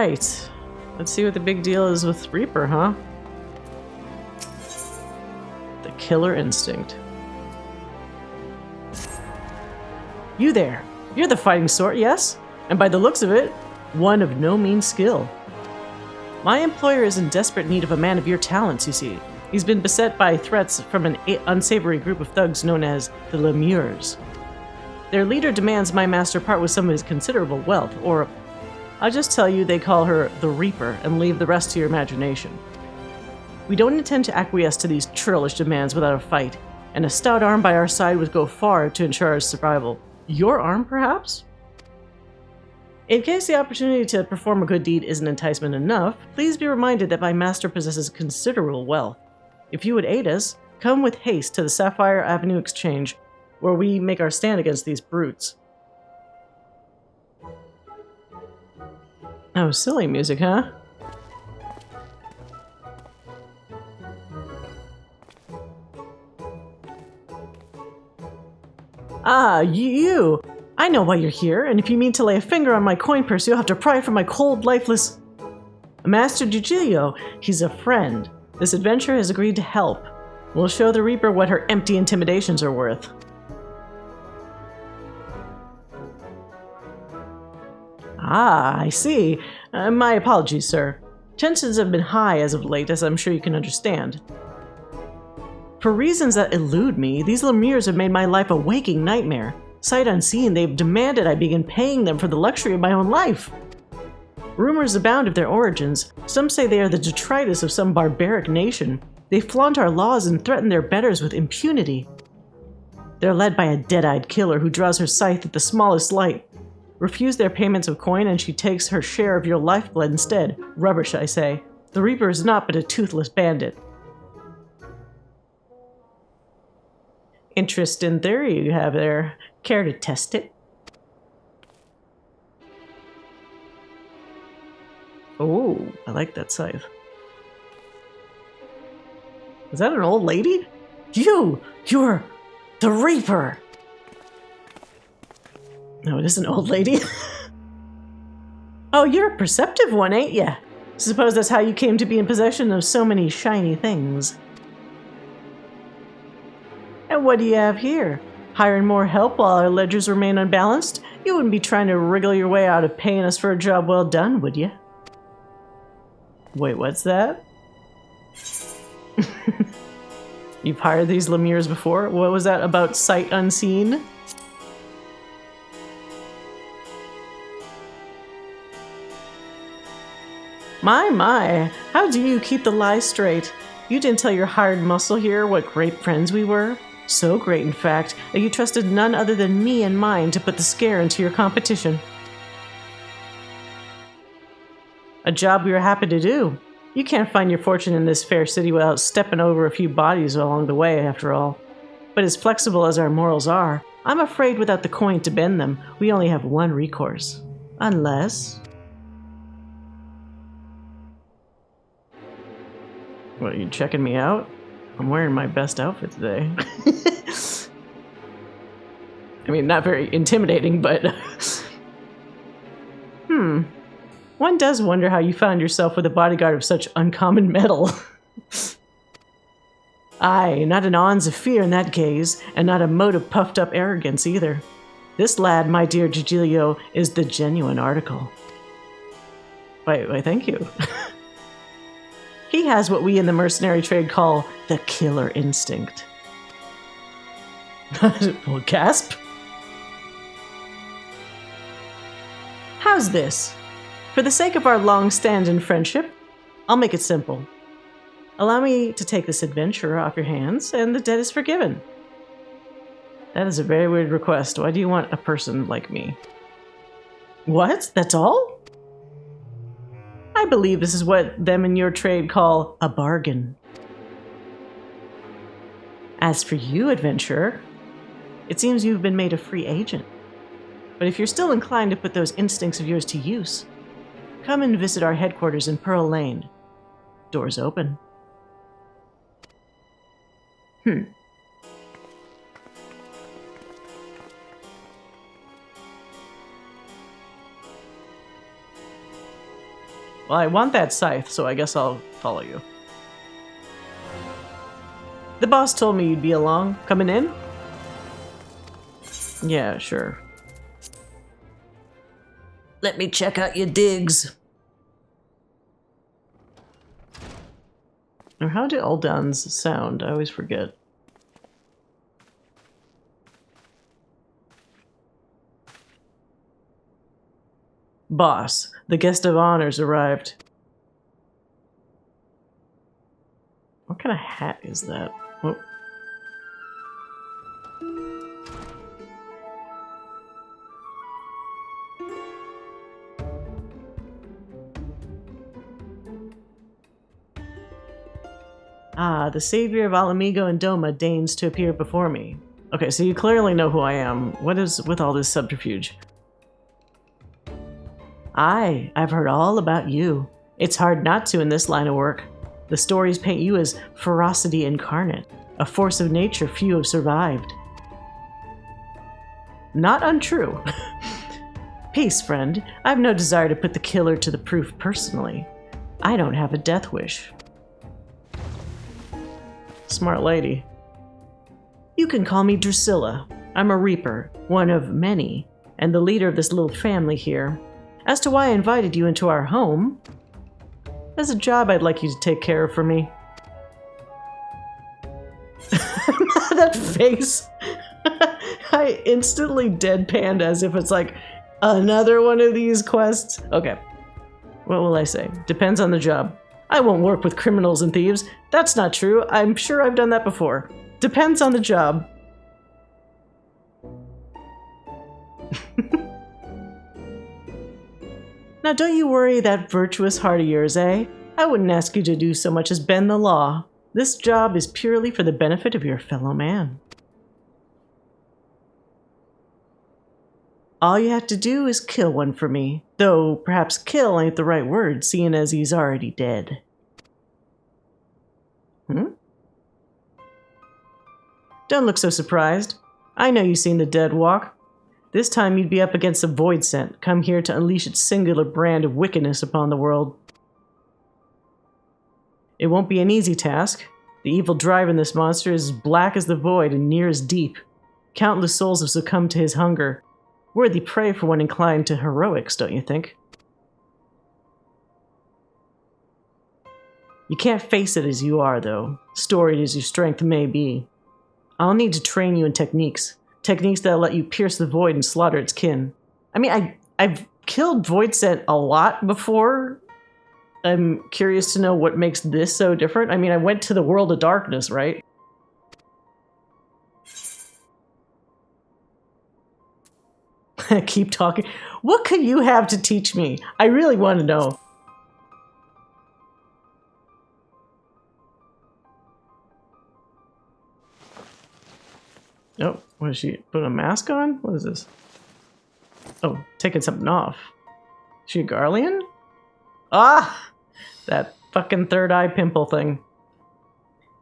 Alright. Let's see what the big deal is with Reaper, huh? The killer instinct. You there. You're the fighting sort, yes? And by the looks of it, one of no mean skill. My employer is in desperate need of a man of your talents, you see. He's been beset by threats from an unsavory group of thugs known as the Lemures. Their leader demands my master part with some of his considerable wealth, or I'll just tell you they call her the Reaper and leave the rest to your imagination. We don't intend to acquiesce to these churlish demands without a fight, and a stout arm by our side would go far to ensure our survival. Your arm, perhaps? In case the opportunity to perform a good deed isn't enticement enough, please be reminded that my master possesses considerable wealth. If you would aid us, come with haste to the Sapphire Avenue Exchange, where we make our stand against these brutes. Oh, silly music, huh? Ah, you! I know why you're here, and if you mean to lay a finger on my coin purse, you'll have to pry from my cold, lifeless... Master Drusilla, he's a friend. This adventurer has agreed to help. We'll show the Reaper what her empty intimidations are worth. Ah, I see. My apologies, sir. Tensions have been high as of late, as I'm sure you can understand. For reasons that elude me, these Lemures have made my life a waking nightmare. Sight unseen, they've demanded I begin paying them for the luxury of my own life. Rumors abound of their origins. Some say they are the detritus of some barbaric nation. They flaunt our laws and threaten their betters with impunity. They're led by a dead-eyed killer who draws her scythe at the smallest light. Refuse their payments of coin and she takes her share of your lifeblood instead. Rubbish, I say. The Reaper is not but a toothless bandit. Interesting theory you have there. Care to test it? Oh, I like that scythe. Is that an old lady? You're the Reaper! No, it is an old lady. Oh, you're a perceptive one, ain't ya? Suppose that's how you came to be in possession of so many shiny things. And what do you have here? Hiring more help while our ledgers remain unbalanced? You wouldn't be trying to wriggle your way out of paying us for a job well done, would you? Wait, what's that? You've hired these Lemures before? What was that about sight unseen? My, how do you keep the lies straight? You didn't tell your hired muscle here what great friends we were? So great, in fact, that you trusted none other than me and mine to put the scare into your competition. A job we were happy to do. You can't find your fortune in this fair city without stepping over a few bodies along the way, after all. But as flexible as our morals are, I'm afraid without the coin to bend them, we only have one recourse. Unless... What, are you checking me out? I'm wearing my best outfit today. I mean, not very intimidating, but... One does wonder how you found yourself with a bodyguard of such uncommon metal. Aye, not an ounce of fear in that gaze, and not a mote of puffed-up arrogance either. This lad, my dear Drusilla, is the genuine article. Why, thank you. He has what we in the mercenary trade call the killer instinct. Well, gasp. How's this? For the sake of our long-standing friendship, I'll make it simple. Allow me to take this adventurer off your hands, and the debt is forgiven. That is a very weird request. Why do you want a person like me? What? That's all? I believe this is what them in your trade call a bargain. As for you, adventurer, it seems you've been made a free agent. But if you're still inclined to put those instincts of yours to use, come and visit our headquarters in Pearl Lane. Doors open. Well, I want that scythe, so I guess I'll follow you. The boss told me you'd be along. Coming in? Yeah, sure. Let me check out your digs. Or how do Uldans sound? I always forget. Boss, the guest of honor's arrived. What kind of hat is that? Oh. Ah, the savior of Alamigo and Doma deigns to appear before me. Okay, so you clearly know who I am. What is with all this subterfuge? Aye, I've heard all about you. It's hard not to in this line of work. The stories paint you as ferocity incarnate, a force of nature few have survived. Not untrue. Peace, friend. I've no desire to put the killer to the proof personally. I don't have a death wish. Smart lady. You can call me Drusilla. I'm a reaper, one of many, and the leader of this little family here. As to why I invited you into our home, there's a job I'd like you to take care of for me. That face. I instantly deadpanned as if it's like another one of these quests. Okay. What will I say? Depends on the job. I won't work with criminals and thieves. That's not true. I'm sure I've done that before. Depends on the job. Now don't you worry that virtuous heart of yours, eh? I wouldn't ask you to do so much as bend the law. This job is purely for the benefit of your fellow man. All you have to do is kill one for me, though perhaps kill ain't the right word, seeing as he's already dead. Don't look so surprised. I know you've seen the dead walk. This time you'd be up against a void scent, come here to unleash its singular brand of wickedness upon the world. It won't be an easy task. The evil drive in this monster is as black as the void and near as deep. Countless souls have succumbed to his hunger. Worthy prey for one inclined to heroics, don't you think? You can't face it as you are, though, storied as your strength may be. I'll need to train you in techniques. Techniques that'll let you pierce the void and slaughter its kin. I mean, I've killed void scent a lot before. I'm curious to know what makes this so different. I mean, I went to the world of darkness, right? Keep talking. What could you have to teach me? I really want to know. Oh, what is she? Put a mask on? What is this? Oh, taking something off. Is she a garlean? Ah! That fucking third eye pimple thing.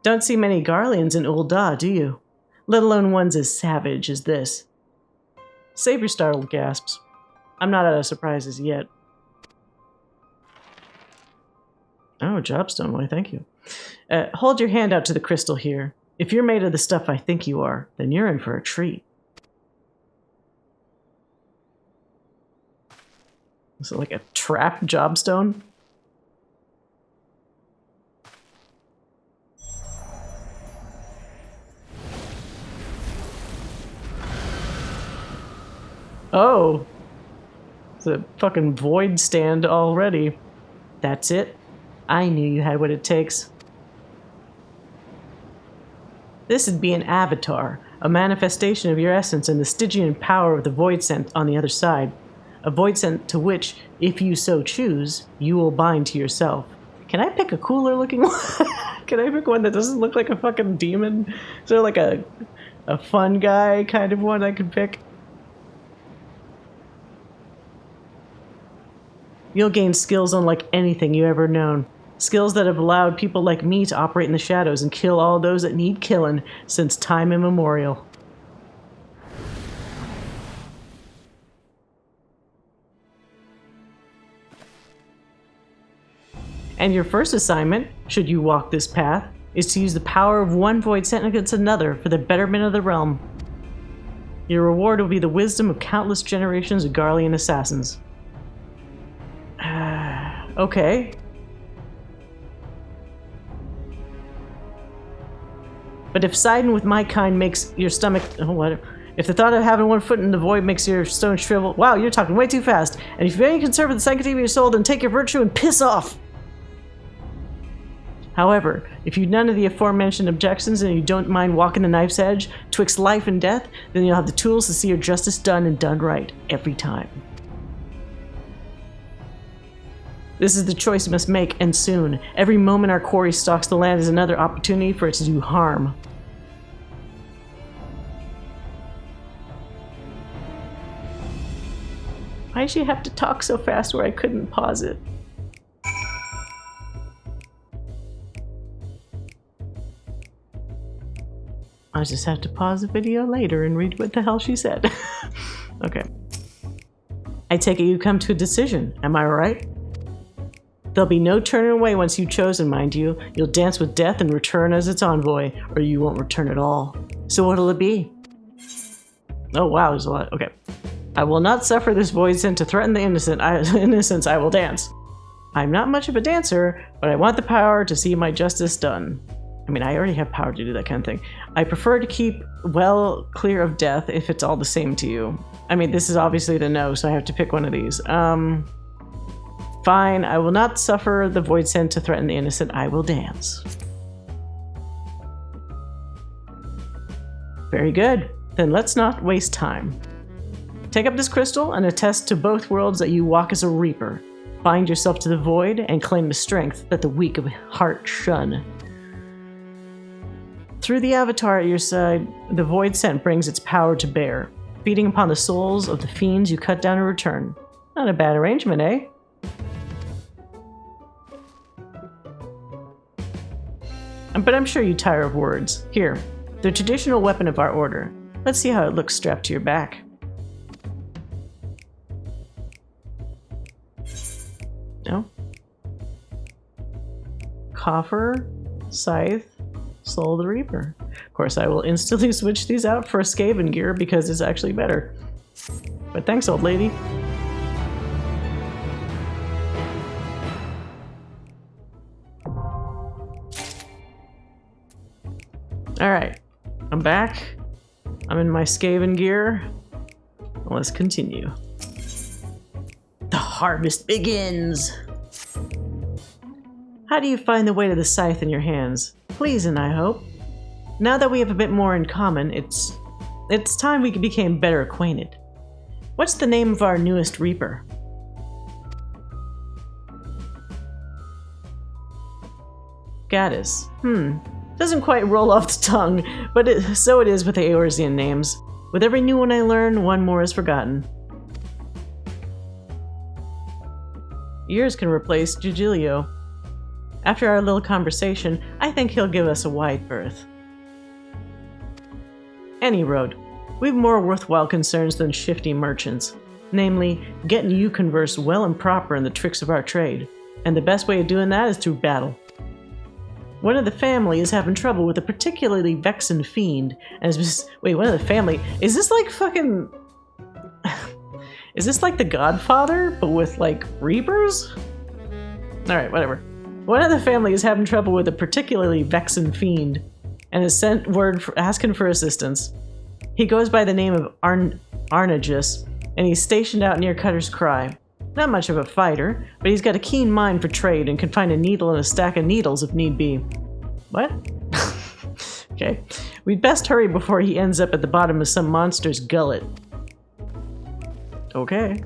Don't see many garleans in Ul'dah, do you? Let alone ones as savage as this. Save your startled gasps. I'm not out of surprises yet. Oh, jobstone. Why, thank you. Hold your hand out to the crystal here. If you're made of the stuff I think you are, then you're in for a treat. Is it like a trap jobstone? Oh! It's a fucking void stand already. That's it. I knew you had what it takes. This would be an avatar, a manifestation of your essence and the Stygian power of the void scent on the other side. A void scent to which, if you so choose, you will bind to yourself. Can I pick a cooler looking one? Can I pick one that doesn't look like a fucking demon? Is there like a fun guy kind of one I could pick? You'll gain skills unlike anything you ever known. Skills that have allowed people like me to operate in the shadows and kill all those that need killing since time immemorial. And your first assignment, should you walk this path, is to use the power of one void sent against another for the betterment of the realm. Your reward will be the wisdom of countless generations of garlean assassins. Okay. But if siding with my kind makes your stomach... Oh, what? If the thought of having one foot in the void makes your stone shrivel... Wow, you're talking way too fast. And if you're any concerned with the sanctity of your soul, then take your virtue and piss off! However, if you've none of the aforementioned objections and you don't mind walking the knife's edge twixt life and death, then you'll have the tools to see your justice done and done right every time. This is the choice you must make, and soon. Every moment our quarry stalks the land is another opportunity for it to do harm. Why did she have to talk so fast where I couldn't pause it? I'll just have to pause the video later and read what the hell she said. Okay. I take it you come to a decision, am I right? There'll be no turning away once you've chosen, mind you. You'll dance with death and return as its envoy, or you won't return at all. So what'll it be? Oh wow, there's a lot. Okay. I will not suffer this void sent to threaten the innocence I will dance. I'm not much of a dancer, but I want the power to see my justice done. I mean, I already have power to do that kind of thing. I prefer to keep well clear of death if it's all the same to you. I mean, this is obviously the no, so I have to pick one of these. Fine, I will not suffer the void sent to threaten the innocent. I will dance. Very good. Then let's not waste time. Take up this crystal and attest to both worlds that you walk as a reaper. Bind yourself to the void and claim the strength that the weak of heart shun. Through the avatar at your side, the void sent brings its power to bear, feeding upon the souls of the fiends you cut down in return. Not a bad arrangement, eh? But I'm sure you tire of words. Here, the traditional weapon of our order. Let's see how it looks strapped to your back. No? Coffer, scythe, soul of the reaper. Of course, I will instantly switch these out for a Skaven gear because it's actually better. But thanks, old lady. Alright, I'm back. I'm in my Skaven gear. Let's continue. The harvest begins! How do you find the weight of the scythe in your hands? Pleasing, I hope. Now that we have a bit more in common, it's time we became better acquainted. What's the name of our newest reaper? Gaddis. Doesn't quite roll off the tongue, but so it is with the Eorzean names. With every new one I learn, one more is forgotten. Yours can replace Jujilio. After our little conversation, I think he'll give us a wide berth. Any road. We've more worthwhile concerns than shifty merchants. Namely, getting you conversed well and proper in the tricks of our trade. And the best way of doing that is through battle. One of the family is having trouble with a particularly vexing fiend, and is just... Wait, one of the family... Is this like fucking... Is this like The Godfather, but with, like, reapers? Alright, whatever. One of the family is having trouble with a particularly vexing fiend, and has sent word asking for assistance. He goes by the name of Arnagus, and he's stationed out near Cutter's Cry. Not much of a fighter, but he's got a keen mind for trade and can find a needle and a stack of needles if need be. What? Okay. We'd best hurry before he ends up at the bottom of some monster's gullet. Okay.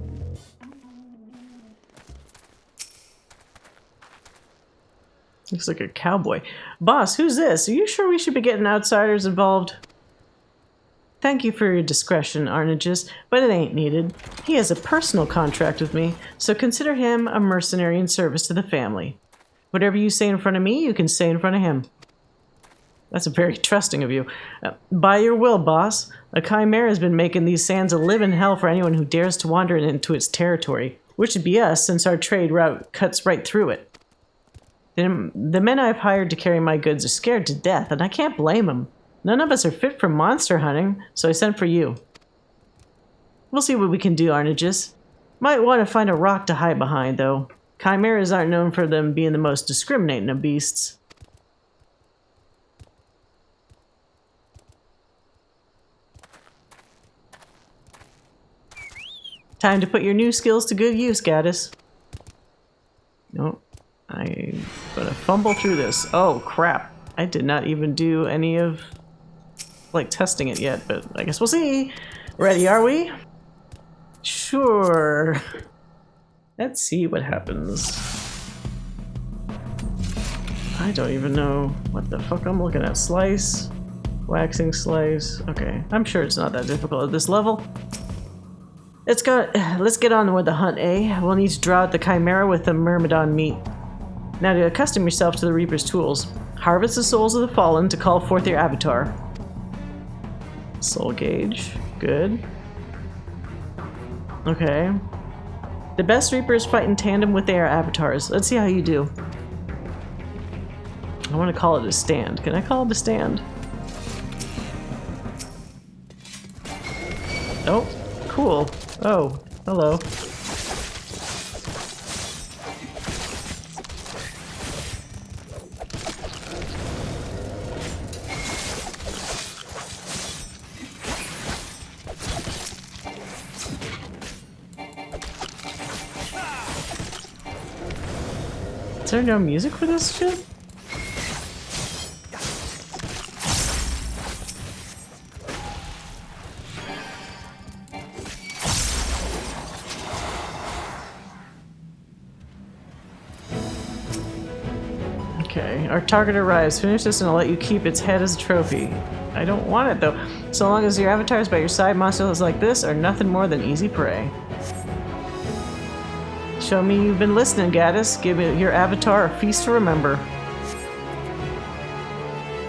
Looks like a cowboy. Boss, who's this? Are you sure we should be getting outsiders involved? Thank you for your discretion, Arnagus, but it ain't needed. He has a personal contract with me, so consider him a mercenary in service to the family. Whatever you say in front of me, you can say in front of him. That's very trusting of you. By your will, boss, a chimera has been making these sands a living hell for anyone who dares to wander into its territory, which would be us since our trade route cuts right through it. The men I've hired to carry my goods are scared to death, and I can't blame them. None of us are fit for monster hunting, so I sent for you. We'll see what we can do, Arnages. Might want to find a rock to hide behind, though. Chimeras aren't known for them being the most discriminating of beasts. Time to put your new skills to good use, Gaddis. Nope. I'm gonna fumble through this. Oh, crap. I did not even do any of, like, testing it yet, but I guess we'll see. Ready, are we? Sure. Let's see what happens. I don't even know what the fuck I'm looking at. Slice. Waxing slice. Okay. I'm sure it's not that difficult at this level. Let's get on with the hunt, eh? We'll need to draw out the Chimera with the Myrmidon meat. Now to accustom yourself to the Reaper's tools. Harvest the souls of the fallen to call forth your avatar. Soul gauge. Good. Okay. The best Reapers fight in tandem with their avatars. Let's see how you do. I want to call it a stand. Can I call it a stand? Oh, cool. Oh, hello. Is there no music for this shit? Okay, our target arrives. Finish this and I'll let you keep its head as a trophy. I don't want it though. So long as your avatar is by your side, monsters like this are nothing more than easy prey. Show me you've been listening, Gaddis. Give your avatar a feast to remember.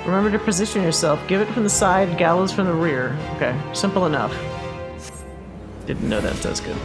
Remember to position yourself. Give it from the side, gallows from the rear. Okay, simple enough. Didn't know that does good.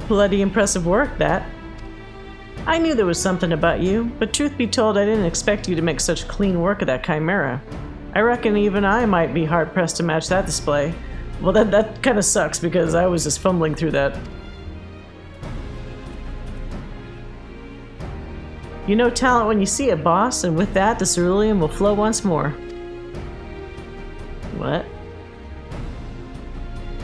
Bloody impressive work, that. I knew there was something about you, but truth be told, I didn't expect you to make such clean work of that Chimera. I reckon even I might be hard-pressed to match that display. Well, that kind of sucks, because I was just fumbling through that. You know talent when you see it, boss, and with that, the cerulean will flow once more. What?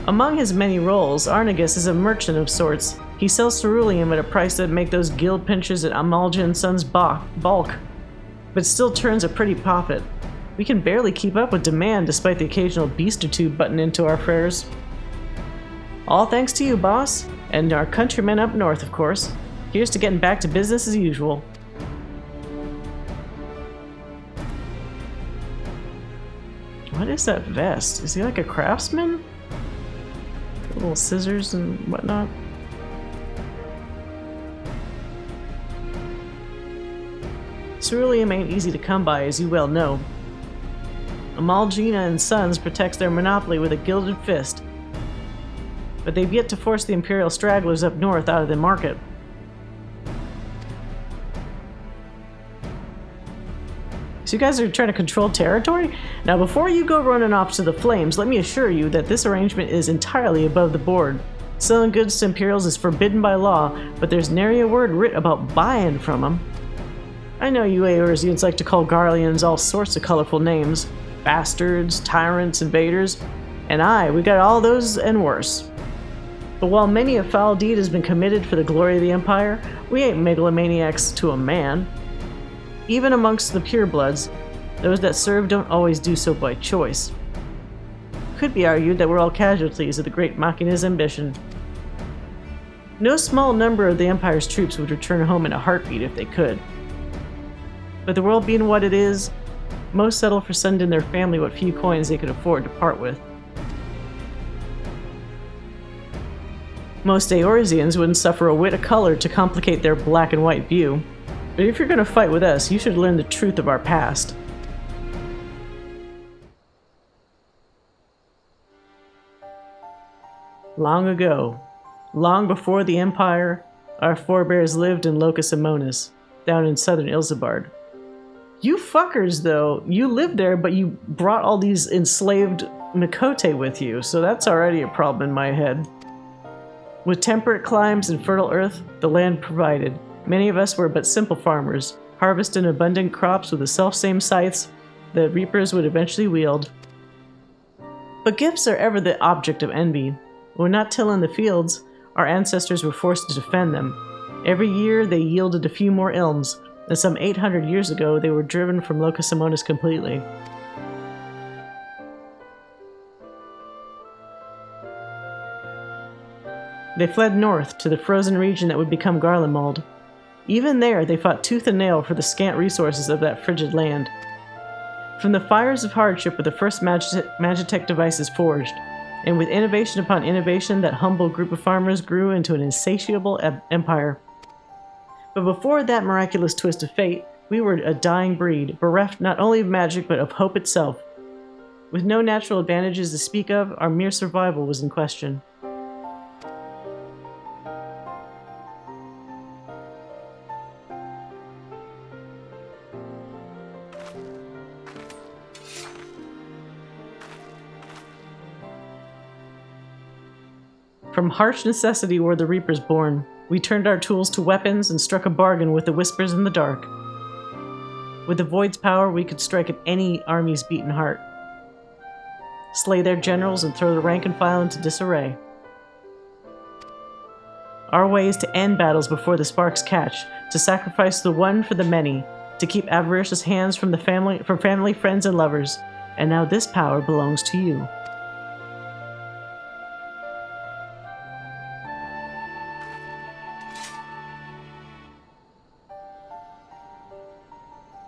Among his many roles, Arnages is a merchant of sorts. He sells cerulean at a price that'd make those guild pinchers at Amalja & Sons balk, but still turns a pretty profit. We can barely keep up with demand despite the occasional beast or two butting into our fares. All thanks to you, boss, and our countrymen up north, of course. Here's to getting back to business as usual. What is that vest? Is he like a craftsman? Little scissors and whatnot. Cerulean ain't easy to come by, as you well know. Amalja & Sons protects their monopoly with a gilded fist, but they've yet to force the Imperial stragglers up north out of the market. So you guys are trying to control territory? Now before you go running off to the flames, let me assure you that this arrangement is entirely above the board. Selling goods to Imperials is forbidden by law, but there's nary a word writ about buying from them. I know you Eorzeans like to call garleans all sorts of colorful names. Bastards, tyrants, invaders, and we got all those and worse. But while many a foul deed has been committed for the glory of the Empire, we ain't megalomaniacs to a man. Even amongst the purebloods, Those that serve don't always do so by choice. Could be argued that we're all casualties of the great Machina's ambition. No small number of the Empire's troops would return home in a heartbeat if they could. But the world being what it is, most settle for sending their family what few coins they could afford to part with. Most Eorzeans wouldn't suffer a whit of color to complicate their black and white view. But if you're going to fight with us, you should learn the truth of our past. Long ago, long before the Empire, our forebears lived in Locus Amonis, down in southern Ilsabard. You fuckers, though, you lived there, but you brought all these enslaved Mikote with you, so that's already a problem in my head. With temperate climes and fertile earth, the land provided, many of us were but simple farmers, harvesting abundant crops with the selfsame scythes that reapers would eventually wield. But gifts are ever the object of envy. When not tilling the fields, our ancestors were forced to defend them. Every year they yielded a few more ilms, and some 800 years ago they were driven from Locus Amonis completely. They fled north to the frozen region that would become Garlemald. Even there they fought tooth and nail for the scant resources of that frigid land. From the fires of hardship were the first Magitech devices forged, and with innovation upon innovation, that humble group of farmers grew into an insatiable empire. But before that miraculous twist of fate, we were a dying breed, bereft not only of magic, but of hope itself. With no natural advantages to speak of, our mere survival was in question. From harsh necessity were the reapers born. We turned our tools to weapons and struck a bargain with the whispers in the dark. With the Void's power, we could strike at any army's beaten heart, slay their generals, and throw the rank and file into disarray. Our way is to end battles before the sparks catch, to sacrifice the one for the many, to keep avaricious hands from family, friends, and lovers. And now this power belongs to you.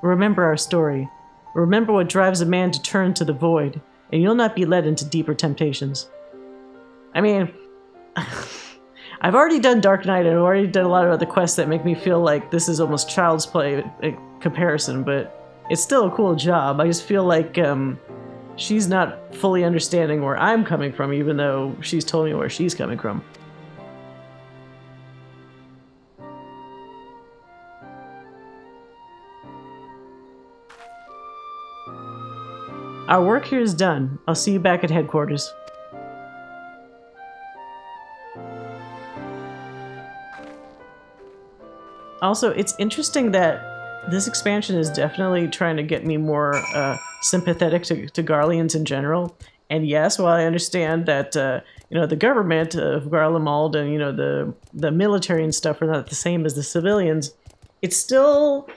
Remember our story. Remember what drives a man to turn to the void, and you'll not be led into deeper temptations. I mean, I've already done Dark Knight, and I've already done a lot of other quests that make me feel like this is almost child's play in comparison, but it's still a cool job. I just feel like she's not fully understanding where I'm coming from, even though she's told me where she's coming from. Our work here is done. I'll see you back at headquarters. Also, it's interesting that this expansion is definitely trying to get me more sympathetic to garleans in general. And yes, while I understand that the government of Garlemald and the military and stuff are not the same as the civilians, it's still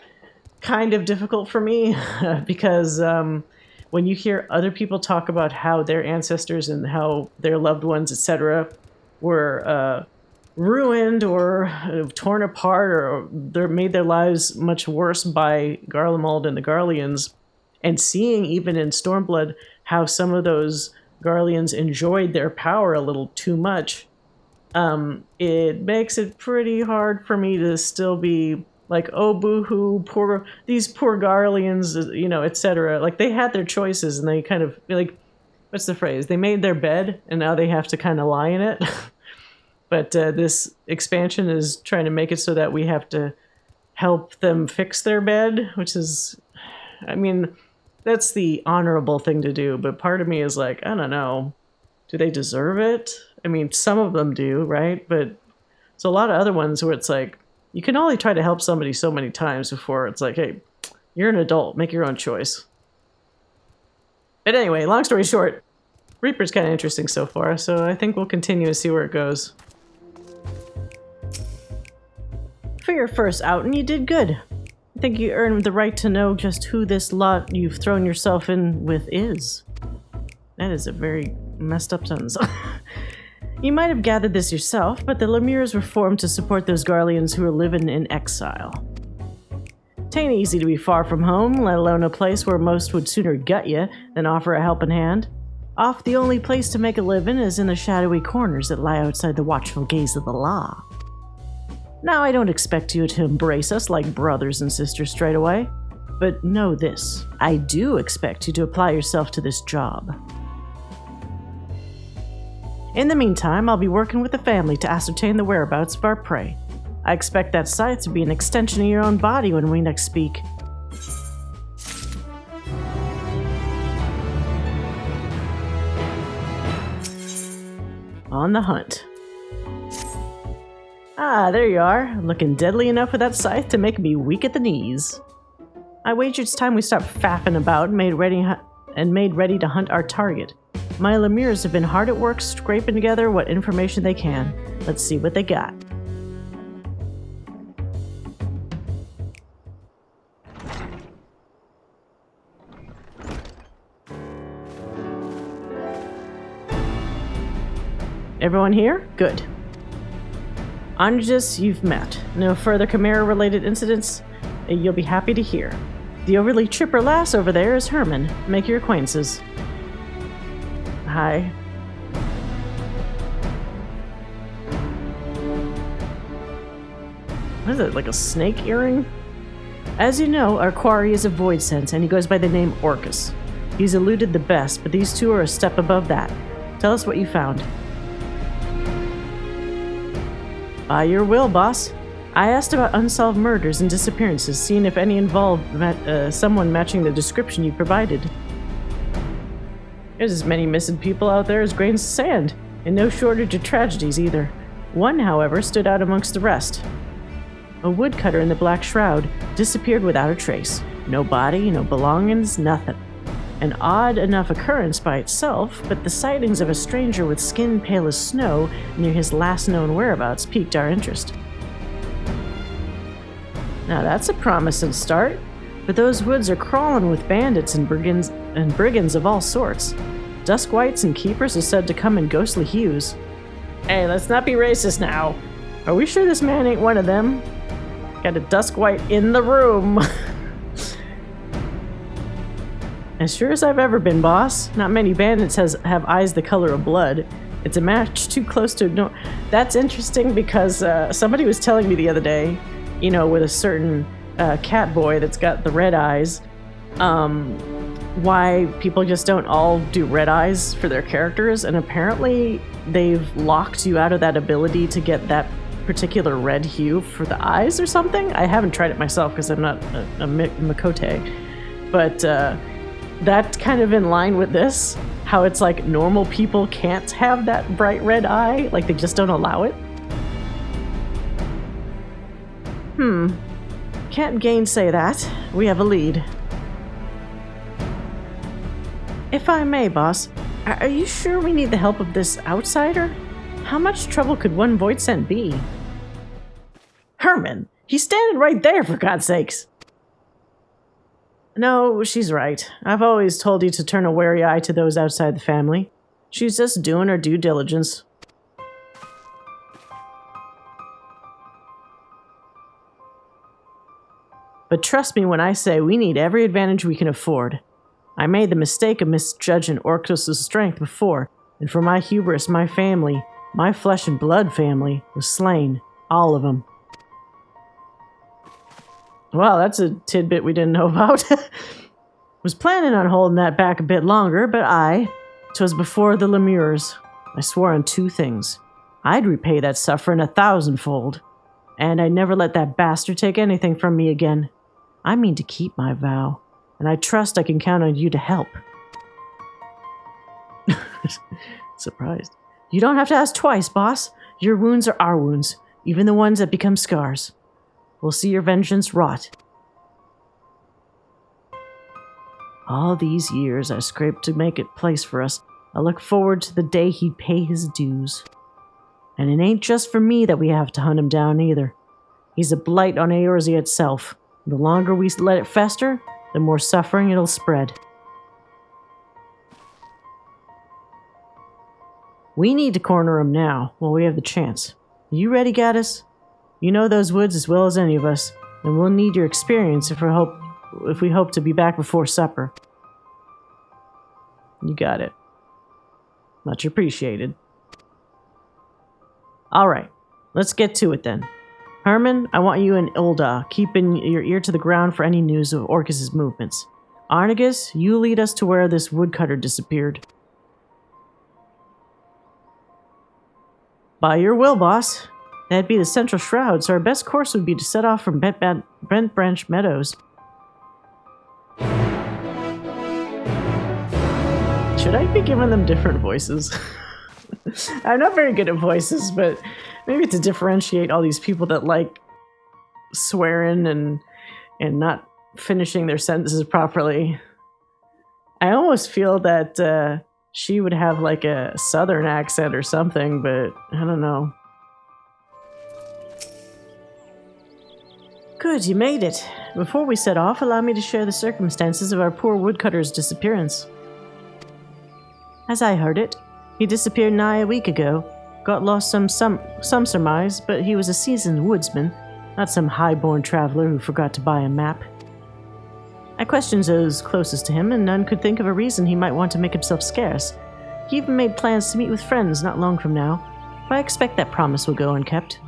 kind of difficult for me because when you hear other people talk about how their ancestors and how their loved ones, etc., were ruined or torn apart or made their lives much worse by Garlemald and the Garleans, and seeing even in Stormblood how some of those Garleans enjoyed their power a little too much, it makes it pretty hard for me to still be like, oh, boo-hoo, these poor Garleans, etc. Like, they had their choices, and they kind of, like, what's the phrase? They made their bed, and now they have to kind of lie in it. But this expansion is trying to make it so that we have to help them fix their bed, which is, I mean, that's the honorable thing to do. But part of me is like, I don't know, do they deserve it? I mean, some of them do, right? But there's a lot of other ones where it's like, you can only try to help somebody so many times before it's like, hey, you're an adult, make your own choice. But anyway, long story short, Reaper's kind of interesting so far, so I think we'll continue to see where it goes. For your first outing, you did good. think you earned the right to know just who this lot you've thrown yourself in with is. That is a very messed up sentence. You might have gathered this yourself, but the Lemures were formed to support those garleans who are living in exile. Tain't easy to be far from home, let alone a place where most would sooner gut you than offer a helping hand. Oft the only place to make a living is in the shadowy corners that lie outside the watchful gaze of the law. Now, I don't expect you to embrace us like brothers and sisters straight away, but know this, I do expect you to apply yourself to this job. In the meantime, I'll be working with the family to ascertain the whereabouts of our prey. I expect that scythe to be an extension of your own body when we next speak. On the hunt. Ah, there you are, looking deadly enough with that scythe to make me weak at the knees. I wager it's time we stop faffing about and made ready to hunt our target. My Lemures have been hard at work scraping together what information they can. Let's see what they got. Everyone here? Good. Andres, you've met. No further Chimera-related incidents? You'll be happy to hear. The overly chipper lass over there is Herman. Make your acquaintances. Hi. What is it, like a snake earring? As you know, our quarry is a void sense, and he goes by the name Orcus. He's eluded the best, but these two are a step above that. Tell us what you found. By your will, boss. I asked about unsolved murders and disappearances, seeing if any involved someone matching the description you provided. There's as many missing people out there as grains of sand, and no shortage of tragedies either. One, however, stood out amongst the rest. A woodcutter in the Black Shroud disappeared without a trace. No body, no belongings, nothing. An odd enough occurrence by itself, but the sightings of a stranger with skin pale as snow near his last known whereabouts piqued our interest. Now that's a promising start, but those woods are crawling with bandits and brigands of all sorts. Duskwights and keepers are said to come in ghostly hues. Hey, let's not be racist now. Are we sure this man ain't one of them? Got a Duskwhite in the room. As sure as I've ever been, boss. Not many bandits have eyes the color of blood. It's a match too close to no. That's interesting because somebody was telling me the other day, you know, with a certain cat boy that's got the red eyes, why people just don't all do red eyes for their characters, and apparently they've locked you out of that ability to get that particular red hue for the eyes or something. I haven't tried it myself because I'm not a Makote, but that's kind of in line with this, how it's like normal people can't have that bright red eye, like they just don't allow it. Can't gainsay that. We have a lead. If I may, boss, are you sure we need the help of this outsider? How much trouble could one void scent be? Herman! He's standing right there, for God's sakes! No, she's right. I've always told you to turn a wary eye to those outside the family. She's just doing her due diligence. But trust me when I say we need every advantage we can afford. I made the mistake of misjudging Orcus' strength before, and for my hubris, my family, my flesh and blood family, was slain. All of them. Well, that's a tidbit we didn't know about. Was planning on holding that back a bit longer, but 'twas before the Lemures. I swore on two things. I'd repay that suffering 1,000-fold, and I'd never let that bastard take anything from me again. I mean to keep my vow, and I trust I can count on you to help. Surprised. You don't have to ask twice, boss. Your wounds are our wounds, even the ones that become scars. We'll see your vengeance wrought. All these years I scraped to make it place for us. I look forward to the day he'd pay his dues. And it ain't just for me that we have to hunt him down either. He's a blight on Eorzea itself. The longer we let it fester, the more suffering it'll spread. We need to corner him now, while we have the chance. Are you ready, Gaddis? You know those woods as well as any of us, and we'll need your experience if we hope to be back before supper. You got it. Much appreciated. Alright, let's get to it then. Herman, I want you and Ilda keeping your ear to the ground for any news of Orcus' movements. Arnegus, you lead us to where this woodcutter disappeared. By your will, boss. That'd be the central shroud, so our best course would be to set off from Brent Branch Meadows. Should I be giving them different voices? I'm not very good at voices, but maybe to differentiate all these people that like swearing and not finishing their sentences properly. I almost feel that she would have like a southern accent or something, but I don't know. Good, you made it. Before we set off, allow me to share the circumstances of our poor woodcutter's disappearance. As I heard it, he disappeared nigh a week ago. Got lost some surmise, but he was a seasoned woodsman, not some high-born traveler who forgot to buy a map. I questioned those closest to him, and none could think of a reason he might want to make himself scarce. He even made plans to meet with friends not long from now, but I expect that promise will go unkept.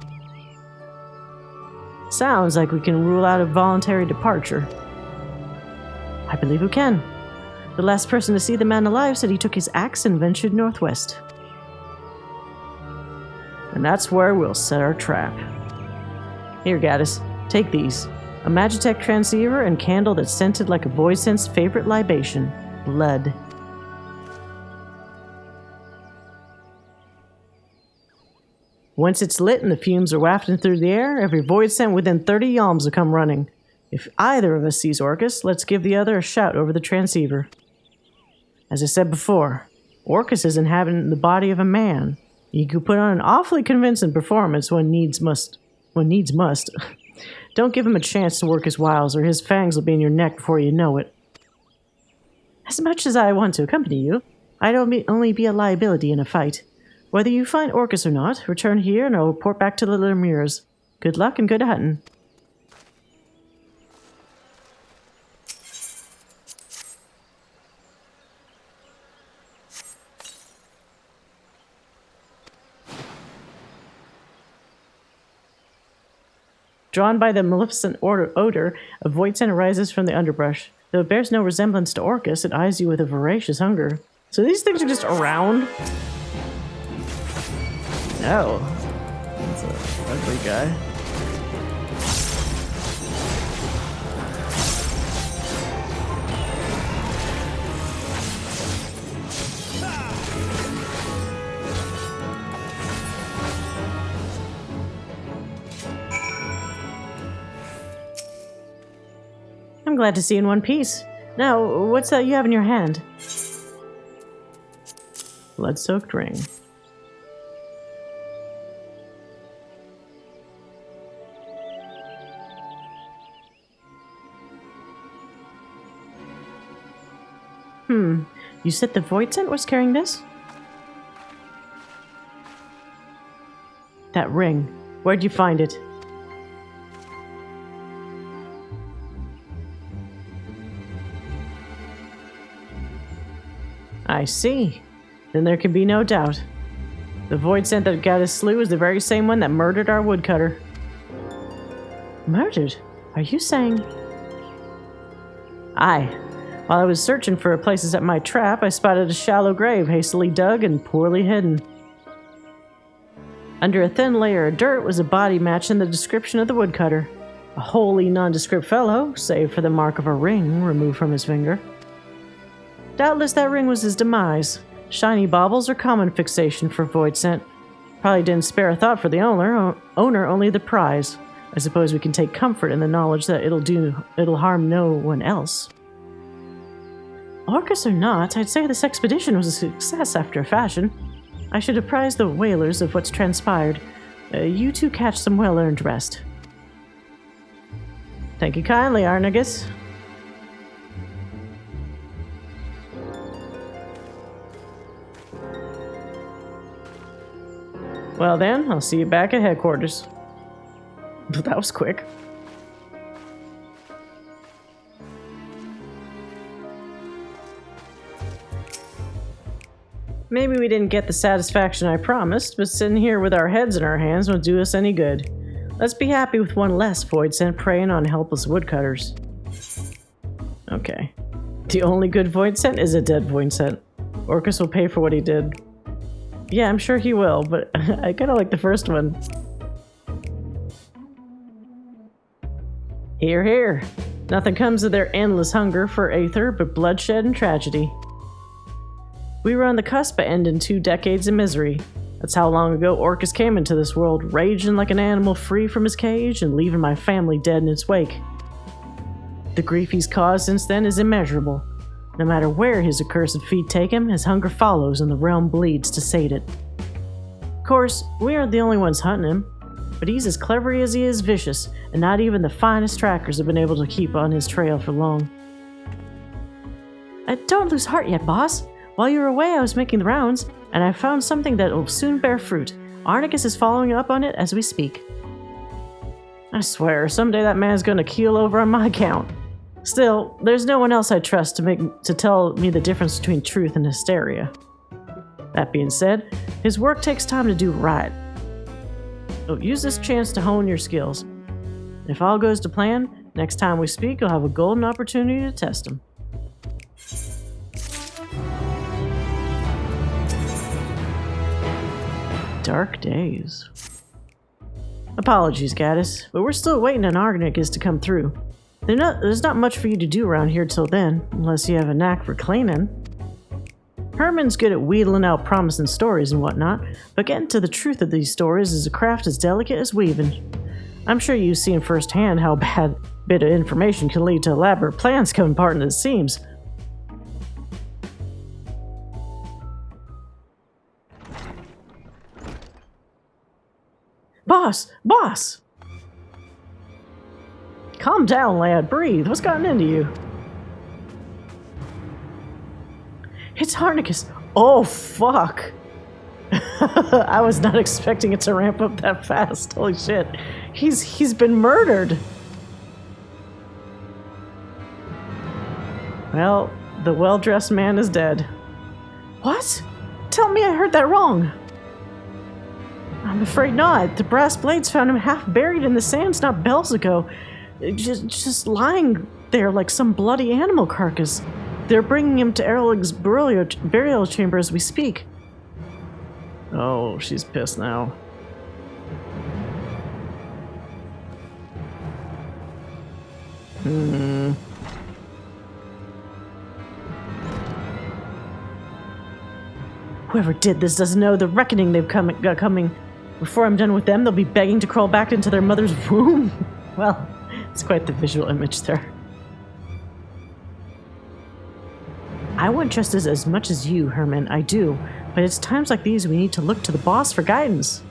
Sounds like we can rule out a voluntary departure. I believe we can. The last person to see the man alive said he took his axe and ventured northwest. And that's where we'll set our trap. Here, Gaddis, take these. A Magitech transceiver and candle that's scented like a Voidsent's favorite libation, blood. Once it's lit and the fumes are wafting through the air, every Voidsent within 30 yalms will come running. If either of us sees Orcus, let's give the other a shout over the transceiver. As I said before, Orcus is inhabiting the body of a man. You could put on an awfully convincing performance when needs must. Don't give him a chance to work his wiles, or his fangs will be in your neck before you know it. As much as I want to accompany you, I'd only be a liability in a fight. Whether you find Orcus or not, return here and I'll report back to the Lemures. Good luck and good hunting. Drawn by the maleficent odor, a Voidsent arises from the underbrush. Though it bears no resemblance to Orcus, it eyes you with a voracious hunger. So these things are just around? No. That's an ugly guy. I'm glad to see you in one piece. Now, what's that you have in your hand? Blood-soaked ring. You said the Voidsent was carrying this? That ring. Where'd you find it? I see. Then there can be no doubt. The Voidsent that Gaddis slew is the very same one that murdered our woodcutter. Murdered? Are you saying? Aye. While I was searching for places to set my trap, I spotted a shallow grave hastily dug and poorly hidden. Under a thin layer of dirt was a body matching the description of the woodcutter. A wholly nondescript fellow, save for the mark of a ring removed from his finger. Doubtless that ring was his demise. Shiny baubles are common fixation for Voidsent. Probably didn't spare a thought for the owner, only the prize. I suppose we can take comfort in the knowledge that it'll harm no one else. Orcus or not, I'd say this expedition was a success after a fashion. I should apprise the whalers of what's transpired. You two catch some well-earned rest. Thank you kindly, Arnegus. Well then, I'll see you back at headquarters. That was quick. Maybe we didn't get the satisfaction I promised, but sitting here with our heads in our hands won't do us any good. Let's be happy with one less void scent preying on helpless woodcutters. Okay. The only good void scent is a dead void scent. Orcus will pay for what he did. Yeah, I'm sure he will, but I kinda like the first one. Hear, hear. Nothing comes of their endless hunger for aether but bloodshed and tragedy. We were on the cusp of ending 2 decades of misery. That's how long ago Orcus came into this world, raging like an animal free from his cage and leaving my family dead in its wake. The grief he's caused since then is immeasurable. No matter where his accursed feet take him, his hunger follows and the realm bleeds to sate it. Of course, we aren't the only ones hunting him, but he's as clever as he is vicious, and not even the finest trackers have been able to keep on his trail for long. Don't lose heart yet, boss. While you were away, I was making the rounds, and I found something that will soon bear fruit. Arnegus is following up on it as we speak. I swear, someday that man's gonna keel over on my account. Still, there's no one else I trust to tell me the difference between truth and hysteria. That being said, his work takes time to do right. So use this chance to hone your skills. If all goes to plan, next time we speak, you'll have a golden opportunity to test them. Dark days. Apologies, Gaddis, but we're still waiting on Arnegus to come through. There's not much for you to do around here till then, unless you have a knack for cleaning. Herman's good at wheedling out promising stories and whatnot, but getting to the truth of these stories is a craft as delicate as weaving. I'm sure you've seen firsthand how bad bit of information can lead to elaborate plans coming apart at the seams. Boss! Calm down, lad. Breathe. What's gotten into you? It's Arnegus. Oh, fuck. I was not expecting it to ramp up that fast. Holy shit. He's been murdered. Well, the well-dressed man is dead. What? Tell me I heard that wrong. I'm afraid not. The brass blades found him half buried in the sands not bells ago. Just lying there like some bloody animal carcass. They're bringing him to Erlic's burial chamber as we speak. Oh, she's pissed now. Whoever did this doesn't know the reckoning they've got coming. Before I'm done with them, they'll be begging to crawl back into their mother's womb. Well, it's quite the visual image there. I want justice as much as you, Herman, I do. But it's times like these we need to look to the boss for guidance.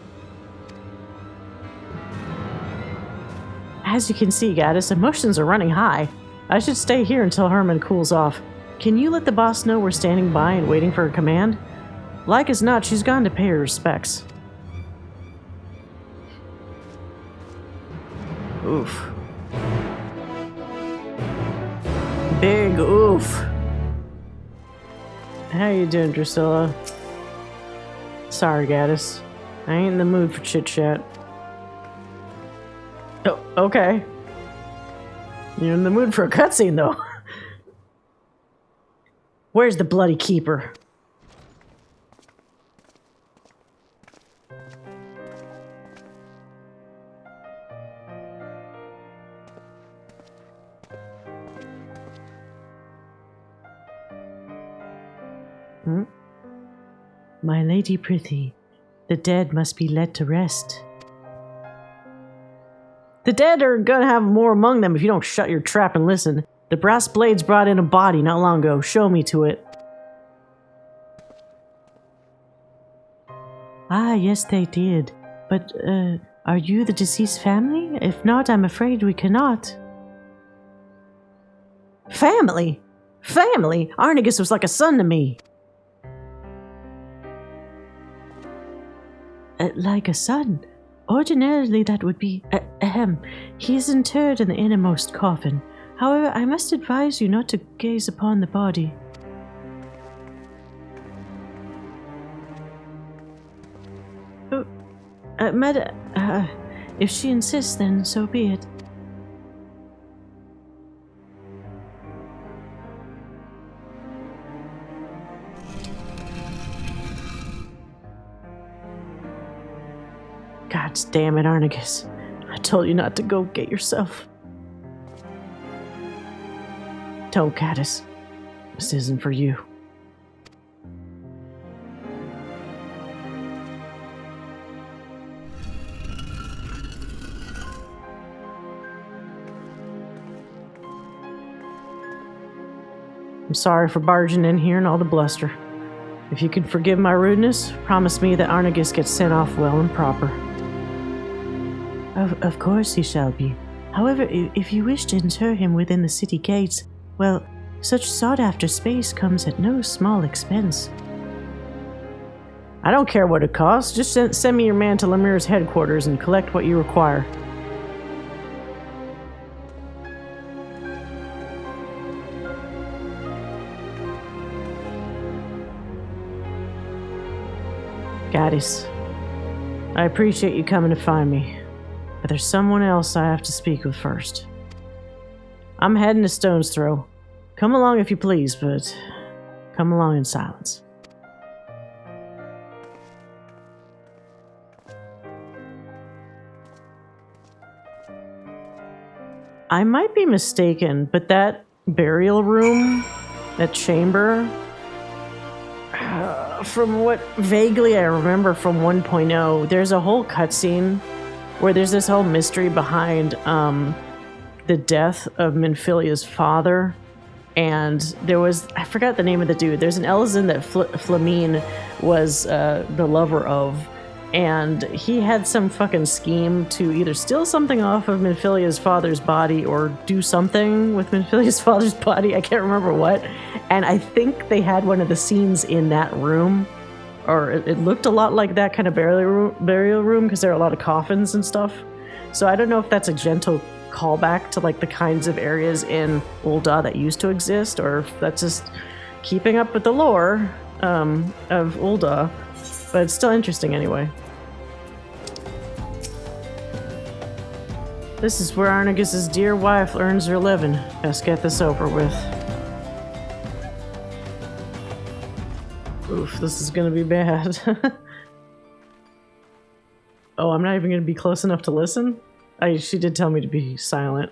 As you can see, Gaddis, emotions are running high. I should stay here until Herman cools off. Can you let the boss know we're standing by and waiting for a command? Like as not, she's gone to pay her respects. Oof. Big oof. How you doing, Drusilla? Sorry, Gaddis. I ain't in the mood for chit-chat. Oh, okay. You're in the mood for a cutscene, though. Where's the bloody keeper? My lady Prithee, the dead must be let to rest. The dead are gonna have more among them if you don't shut your trap and listen. The brass blades brought in a body not long ago. Show me to it. Ah, yes, they did. But, are you the deceased family? If not, I'm afraid we cannot. Family? Family? Arnegus was like a son to me. Like a son? Ordinarily that would be... He is interred in the innermost coffin. However, I must advise you not to gaze upon the body. If she insists, then so be it. God damn it, Arnegus. I told you not to go get yourself. Don't, Caddis. This isn't for you. I'm sorry for barging in here and all the bluster. If you can forgive my rudeness, promise me that Arnegus gets sent off well and proper. Of course he shall be. However, if you wish to inter him within the city gates, well, such sought-after space comes at no small expense. I don't care what it costs. Just send me your man to Lemures headquarters and collect what you require. Gaddis, I appreciate you coming to find me, but there's someone else I have to speak with first. I'm heading to Stone's Throw. Come along if you please, but come along in silence. I might be mistaken, but that burial room, that chamber, from what vaguely I remember from 1.0, there's a whole cutscene where there's this whole mystery behind the death of Minfilia's father. And there was, I forgot the name of the dude. There's an Elizin that Flamine was the lover of. And he had some fucking scheme to either steal something off of Minfilia's father's body or do something with Minfilia's father's body. I can't remember what. And I think they had one of the scenes in that room, or it looked a lot like that kind of burial room because there are a lot of coffins and stuff. So I don't know if that's a gentle callback to like the kinds of areas in Ul'dah that used to exist, or if that's just keeping up with the lore of Ul'dah. But it's still interesting anyway. This is where Arnegus's dear wife earns her living. Best get this over with. Oof, this is gonna be bad. Oh, I'm not even gonna be close enough to listen? She did tell me to be silent.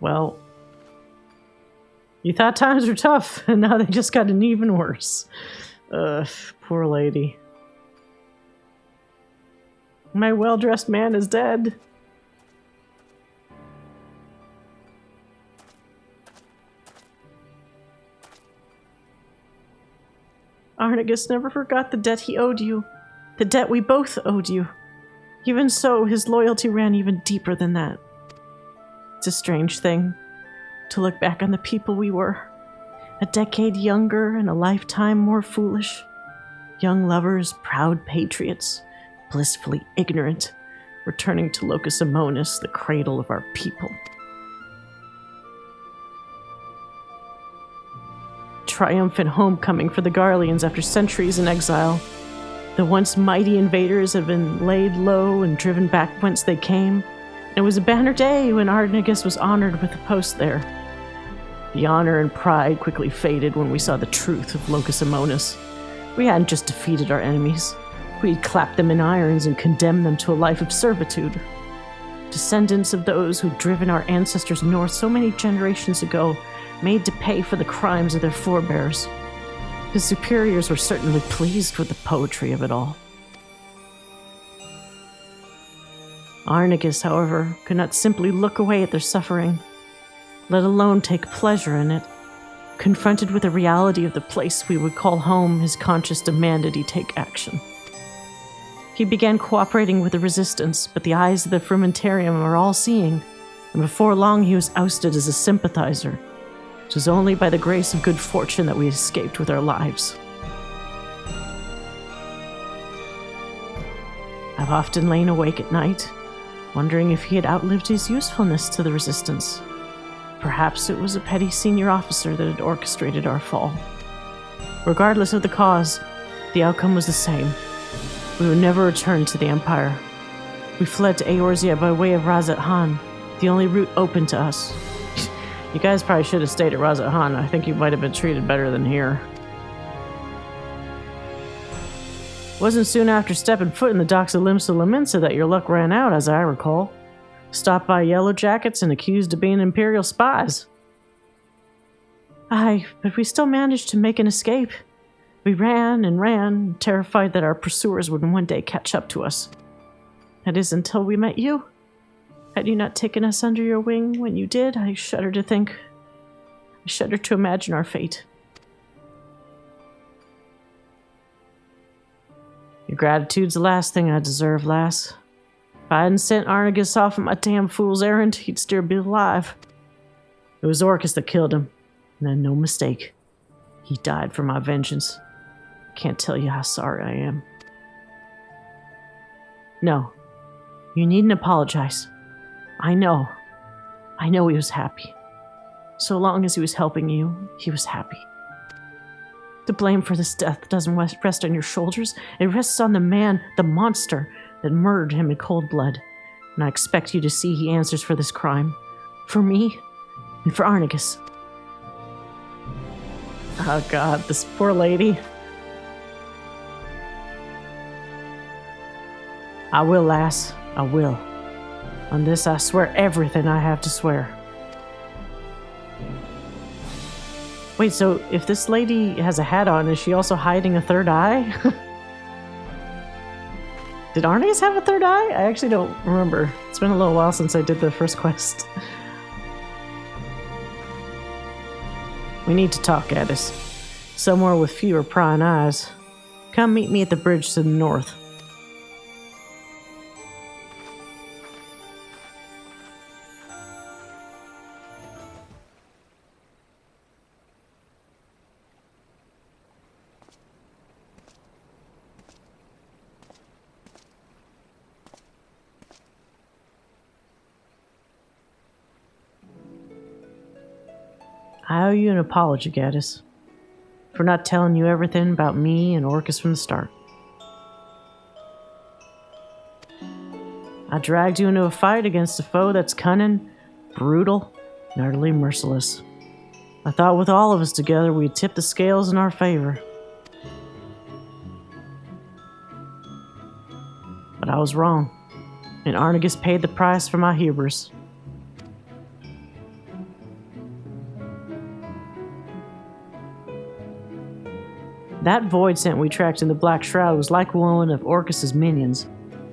Well, you thought times were tough, and now they just gotten even worse. Poor lady. My well-dressed man is dead. Arnegus never forgot the debt he owed you. The debt we both owed you. Even so, his loyalty ran even deeper than that. It's a strange thing to look back on the people we were. A decade younger and a lifetime more foolish. Young lovers, proud patriots, blissfully ignorant, returning to Locus Amonis, the cradle of our people. Triumphant homecoming for the Garleans after centuries in exile. The once mighty invaders had been laid low and driven back whence they came. It was a banner day when Arnegus was honored with a post there. The honor and pride quickly faded when we saw the truth of Locus Amonis. We hadn't just defeated our enemies. We had clapped them in irons and condemned them to a life of servitude. Descendants of those who'd driven our ancestors north so many generations ago, made to pay for the crimes of their forebears. His superiors were certainly pleased with the poetry of it all. Arnegus, however, could not simply look away at their suffering, let alone take pleasure in it. Confronted with the reality of the place we would call home, his conscience demanded he take action. He began cooperating with the resistance, but the eyes of the frumentarium are all-seeing, and before long he was ousted as a sympathizer. It was only by the grace of good fortune that we escaped with our lives. I've often lain awake at night, wondering if he had outlived his usefulness to the resistance. Perhaps it was a petty senior officer that had orchestrated our fall. Regardless of the cause, the outcome was the same. We would never return to the Empire. We fled to Eorzea by way of Razat Han, the only route open to us. You guys probably should have stayed at Razat Han. I think you might have been treated better than here. Wasn't soon after stepping foot in the docks of Limsa that your luck ran out, as I recall. Stopped by Yellow Jackets and accused of being Imperial spies. Aye, but we still managed to make an escape. We ran and ran, terrified that our pursuers would one day catch up to us. That is until we met you. Had you not taken us under your wing when you did, I shudder to think. I shudder to imagine our fate. Your gratitude's the last thing I deserve, lass. If I hadn't sent Arnegus off on my damn fool's errand, he'd still be alive. It was Orcus that killed him, and then no mistake. He died for my vengeance. Can't tell you how sorry I am. No, you needn't apologize. I know he was happy. So long as he was helping you, he was happy. The blame for this death doesn't rest on your shoulders. It rests on the man, the monster, that murdered him in cold blood. And I expect you to see he answers for this crime. For me, and for Arnegus. Oh God, this poor lady. I will, lass. I will. On this I swear everything I have to swear. Wait, so if this lady has a hat on, is she also hiding a third eye? Did Arnegus have a third eye? I actually don't remember. It's been a little while since I did the first quest. We need to talk, Addis. Somewhere with fewer prying eyes. Come meet me at the bridge to the north. I owe you an apology, Gaddis, for not telling you everything about me and Orcus from the start. I dragged you into a fight against a foe that's cunning, brutal, and utterly merciless. I thought with all of us together we'd tip the scales in our favor. But I was wrong, and Arnegus paid the price for my hubris. That void scent we tracked in the Black Shroud was like one of Orcus's minions,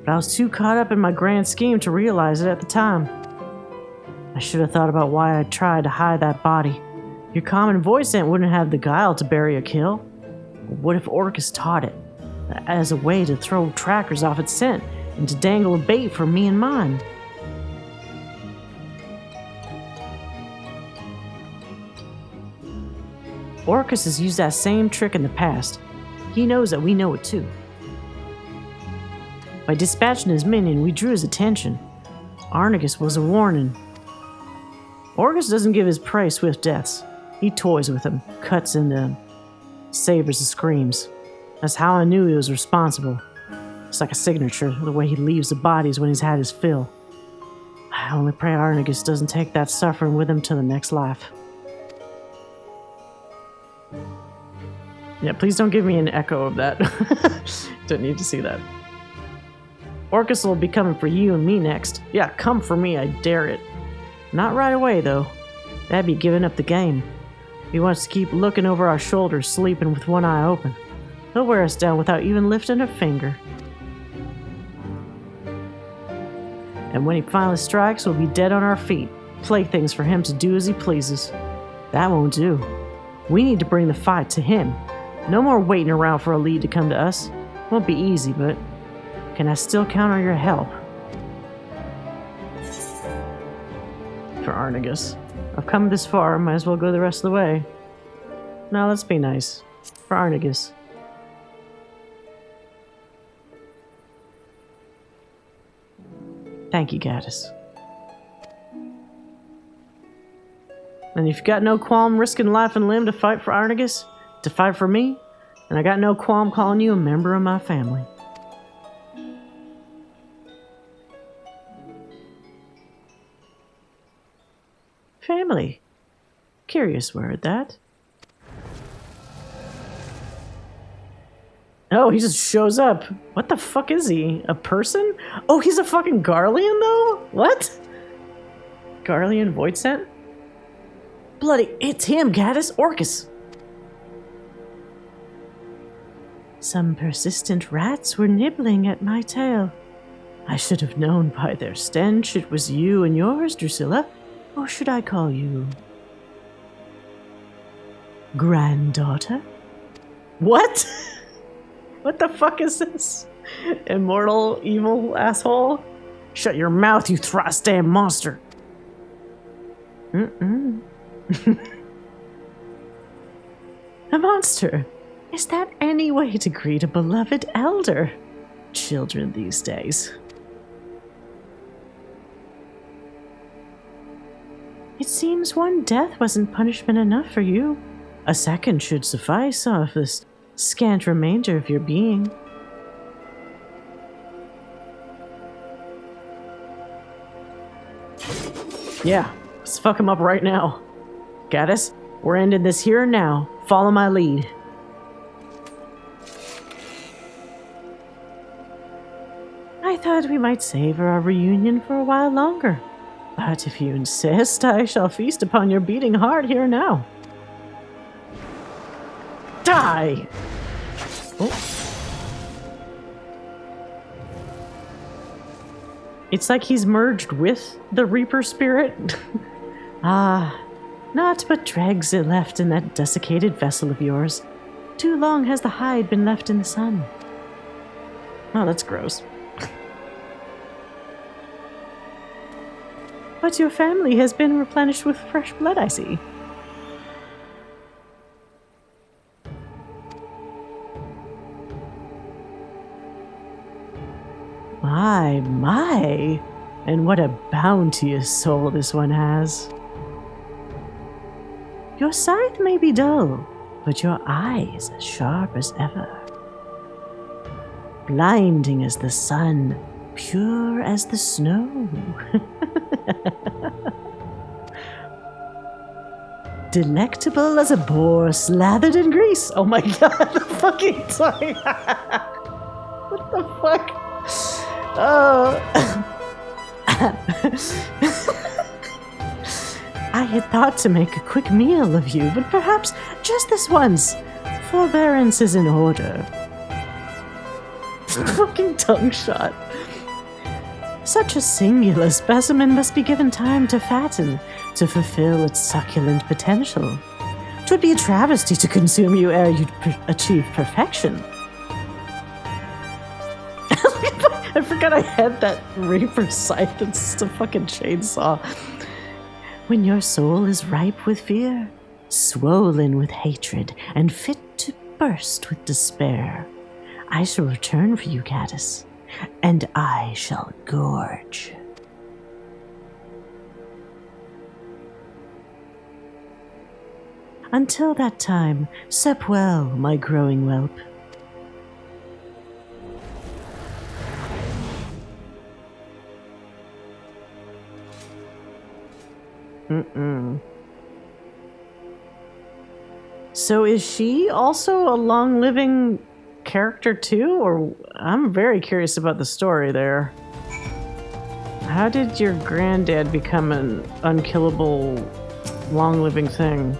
but I was too caught up in my grand scheme to realize it at the time. I should have thought about why I tried to hide that body. Your common void scent wouldn't have the guile to bury a kill. What if Orcus taught it as a way to throw trackers off its scent and to dangle a bait for me and mine? Orcus has used that same trick in the past. He knows that we know it too. By dispatching his minion, we drew his attention. Arnegus was a warning. Orcus doesn't give his prey swift deaths. He toys with them, cuts into them, savors the screams. That's how I knew he was responsible. It's like a signature, the way he leaves the bodies when he's had his fill. I only pray Arnegus doesn't take that suffering with him to the next life. Yeah, please don't give me an echo of that. Don't need to see that. Orcus will be coming for you and me next. Yeah, come for me, I dare it. Not right away, though. That'd be giving up the game. He wants to keep looking over our shoulders, sleeping with one eye open. He'll wear us down without even lifting a finger. And when he finally strikes, we'll be dead on our feet, playthings for him to do as he pleases. That won't do. We need to bring the fight to him. No more waiting around for a lead to come to us. Won't be easy, but can I still count on your help? For Arnigus. I've come this far, might as well go the rest of the way. Now let's be nice. For Arnigus. Thank you, Gaddis. And if you've got no qualm risking life and limb to fight for Arnigus, to fight for me, and I got no qualm calling you a member of my family. Family. Curious word, that. Oh, he just shows up. What the fuck is he? A person? Oh, he's a fucking garlean, though? What? Garlean void scent? Bloody, it's him, Gaddis Orcus. Some persistent rats were nibbling at my tail. I should have known by their stench it was you and yours, Drusilla. Or should I call you granddaughter? What? What the fuck is this? Immortal, evil asshole? Shut your mouth, you thrash-damn monster. A monster? Is that any way to greet a beloved elder? Children these days. It seems one death wasn't punishment enough for you. A second should suffice off this scant remainder of your being. Yeah, let's fuck him up right now. Gaddis, we're ending this here and now. Follow my lead. I thought we might savor our reunion for a while longer. But if you insist, I shall feast upon your beating heart here now. Die! Oh. It's like he's merged with the Reaper spirit. Not but dregs it left in that desiccated vessel of yours. Too long has the hide been left in the sun. Oh, that's gross. But your family has been replenished with fresh blood, I see. My. And what a bounteous soul this one has. Your sight may be dull, but your eye is as sharp as ever. Blinding as the sun, pure as the snow. Delectable as a boar slathered in grease. Oh my god, the fucking time. What the fuck? I had thought to make a quick meal of you, but perhaps just this once. Forbearance is in order. Fucking tongue shot. Such a singular specimen must be given time to fatten, to fulfill its succulent potential. 'Twould be a travesty to consume you ere you'd achieve perfection. I forgot I had that Reaper scythe. It's just a fucking chainsaw. When your soul is ripe with fear, swollen with hatred, and fit to burst with despair, I shall return for you, Gaddis, and I shall gorge. Until that time, sup well, my growing whelp. So is she also a long-living character too? Or I'm very curious about the story there. How did your granddad become an unkillable, long-living thing?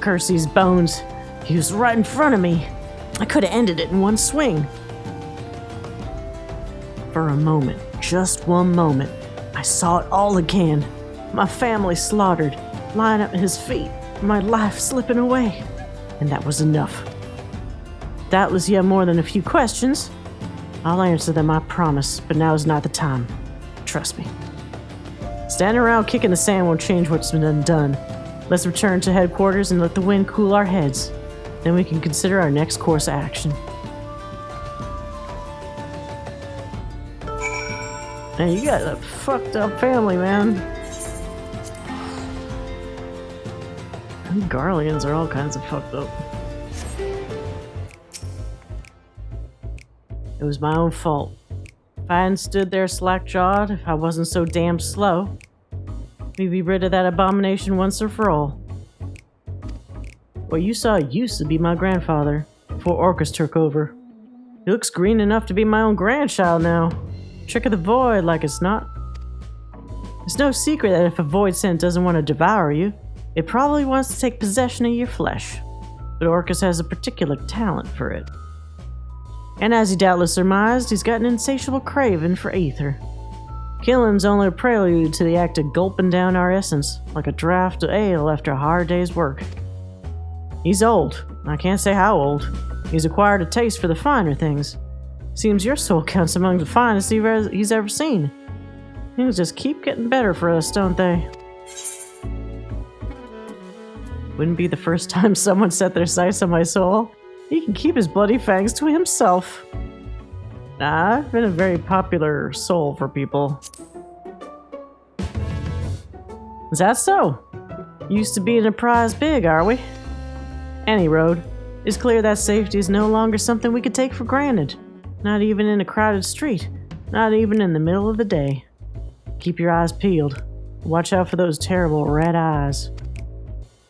Curse these bones. He was right in front of me. I could have ended it in one swing. For a moment, just one moment, I saw it all again. My family slaughtered, lying at his feet, my life slipping away. And that was enough. Doubtless you have more than a few questions. I'll answer them, I promise, but now is not the time. Trust me. Standing around kicking the sand won't change what's been undone. Let's return to headquarters and let the wind cool our heads. Then we can consider our next course of action. Man, you got a fucked up family, man. And garleans are all kinds of fucked up. It was my own fault. If I hadn't stood there slack-jawed, if I wasn't so damn slow, we'd be rid of that abomination once and for all. What you saw used to be my grandfather, before Orcus took over. He looks green enough to be my own grandchild now. Trick of the void, like it's not. It's no secret that if a void scent doesn't want to devour you, it probably wants to take possession of your flesh. But Orcus has a particular talent for it. And as he doubtless surmised, he's got an insatiable craving for ether. Killing's only a prelude to the act of gulping down our essence, like a draught of ale after a hard day's work. He's old. I can't say how old. He's acquired a taste for the finer things. Seems your soul counts among the finest he's ever seen. Things just keep getting better for us, don't they? Wouldn't be the first time someone set their sights on my soul. He can keep his bloody fangs to himself. Nah, I've been a very popular soul for people. Is that so? Used to be an prize big, are we? Any road. It's clear that safety is no longer something we could take for granted. Not even in a crowded street. Not even in the middle of the day. Keep your eyes peeled. Watch out for those terrible red eyes.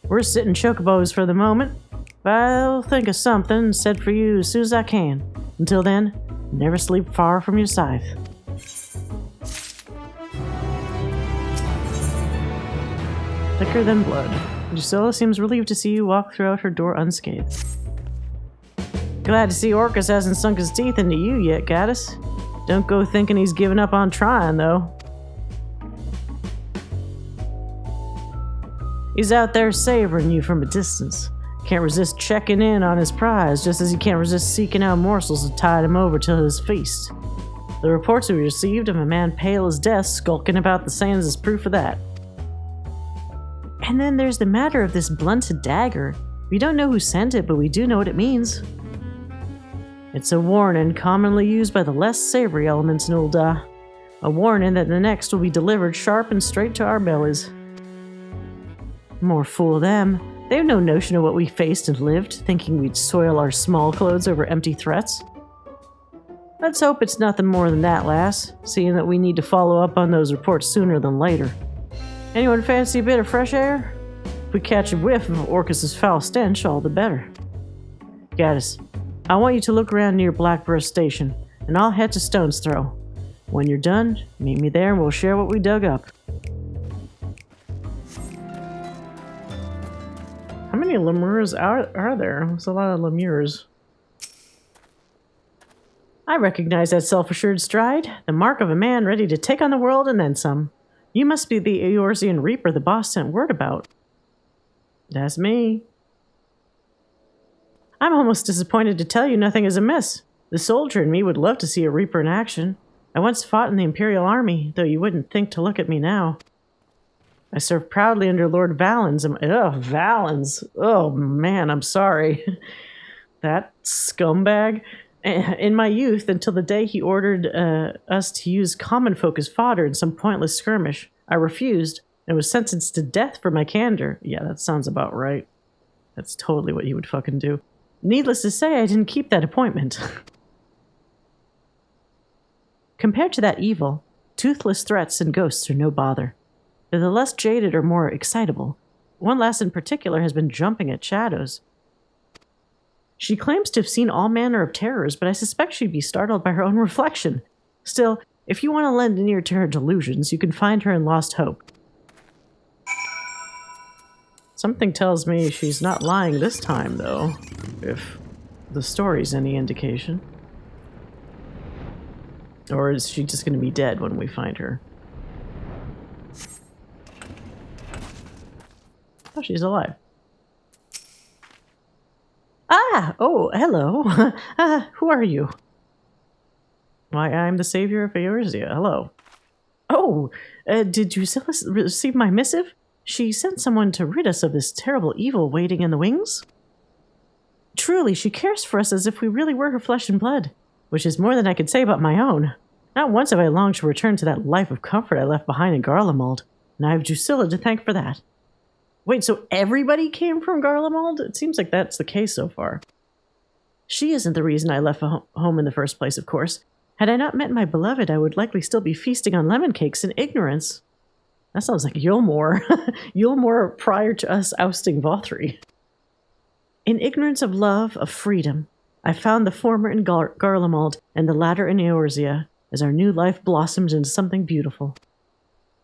We're sitting chocobos for the moment, but I'll think of something said for you as soon as I can. Until then, never sleep far from your scythe. Thicker than blood. Drusilla seems relieved to see you walk throughout her door unscathed. Glad to see Orcus hasn't sunk his teeth into you yet, Gaddis. Don't go thinking he's given up on trying, though. He's out there savoring you from a distance. Can't resist checking in on his prize, just as he can't resist seeking out morsels to tide him over to his feast. The reports we received of a man pale as death skulking about the sands is proof of that. And then there's the matter of this blunted dagger. We don't know who sent it, but we do know what it means. It's a warning commonly used by the less savory elements in Ul'dah. A warning that the next will be delivered sharp and straight to our bellies. More fool them. They have no notion of what we faced and lived, thinking we'd soil our small clothes over empty threats. Let's hope it's nothing more than that, lass, seeing that we need to follow up on those reports sooner than later. Anyone fancy a bit of fresh air? If we catch a whiff of Orcus's foul stench, all the better. Gaddis, I want you to look around near Blackborough Station, and I'll head to Stone's Throw. When you're done, meet me there and we'll share what we dug up. How many Lemures are there? There's a lot of Lemures. I recognize that self-assured stride, the mark of a man ready to take on the world and then some. You must be the Eorzean Reaper the boss sent word about. That's me. I'm almost disappointed to tell you nothing is amiss. The soldier in me would love to see a Reaper in action. I once fought in the Imperial Army, though you wouldn't think to look at me now. I served proudly under Lord Valens. Valens. Oh, man, I'm sorry. That scumbag. In my youth, until the day he ordered us to use common folk as fodder in some pointless skirmish, I refused and was sentenced to death for my candor. Yeah, that sounds about right. That's totally what he would fucking do. Needless to say, I didn't keep that appointment. Compared to that evil, toothless threats and ghosts are no bother. They're the less jaded or more excitable. One lass in particular has been jumping at shadows. She claims to have seen all manner of terrors, but I suspect she'd be startled by her own reflection. Still, if you want to lend an ear to her delusions, you can find her in Lost Hope. Something tells me she's not lying this time, though, if the story's any indication. Or is she just going to be dead when we find her? Oh, she's alive. Ah! Oh, hello. Who are you? Why, I'm the savior of Eorzea. Hello. Oh, did Drusilla receive my missive? She sent someone to rid us of this terrible evil waiting in the wings. Truly, she cares for us as if we really were her flesh and blood, which is more than I could say about my own. Not once have I longed to return to that life of comfort I left behind in Garlemald, and I have Drusilla to thank for that. Wait, so everybody came from Garlemald? It seems like that's the case so far. She isn't the reason I left home in the first place, of course. Had I not met my beloved, I would likely still be feasting on lemon cakes in ignorance. That sounds like Yulmore. Yulmore prior to us ousting Vothri. In ignorance of love, of freedom, I found the former in Garlemald and the latter in Eorzea, as our new life blossomed into something beautiful.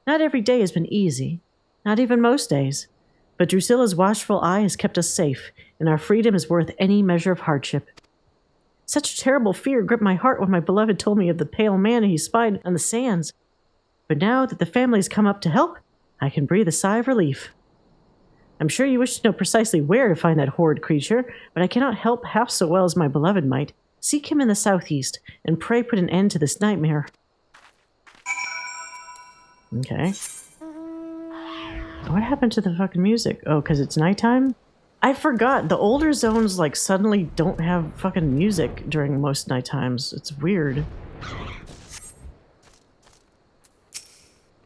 Not every day has been easy, not even most days, but Drusilla's watchful eye has kept us safe, and our freedom is worth any measure of hardship. Such terrible fear gripped my heart when my beloved told me of the pale man he spied on the sands. But now that the family has come up to help, I can breathe a sigh of relief. I'm sure you wish to know precisely where to find that horrid creature, but I cannot help half so well as my beloved might. Seek him in the southeast, and pray put an end to this nightmare. Okay. What happened to the fucking music? Oh, because it's nighttime? I forgot. The older zones, like, suddenly don't have fucking music during most night times. It's weird.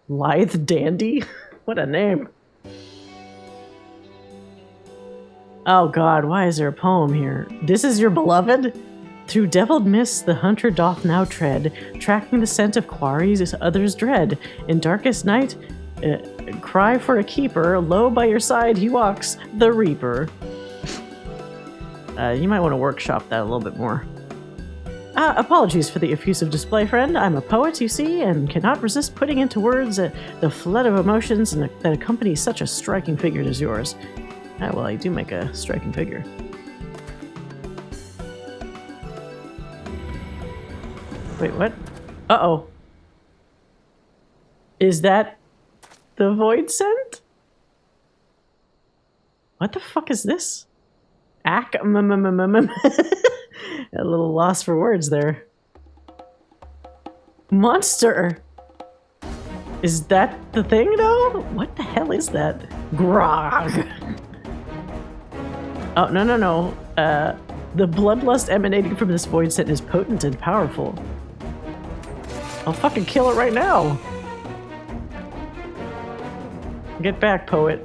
Lithe Dandy? What a name. Oh god, why is there a poem here? This is your beloved? Through deviled mists the hunter doth now tread, tracking the scent of quarries others dread. In darkest night, cry for a keeper, lo by your side he walks, the reaper. You might want to workshop that a little bit more. Apologies for the effusive display, friend. I'm a poet, you see, and cannot resist putting into words the flood of emotions that accompany such a striking figure as yours. Well, I do make a striking figure. Wait, what? Uh-oh. Is that the void scent? What the fuck is this? A little lost for words there. Monster! Is that the thing, though? What the hell is that? Grog! Oh, no. The bloodlust emanating from this void scent is potent and powerful. I'll fucking kill it right now! Get back, poet.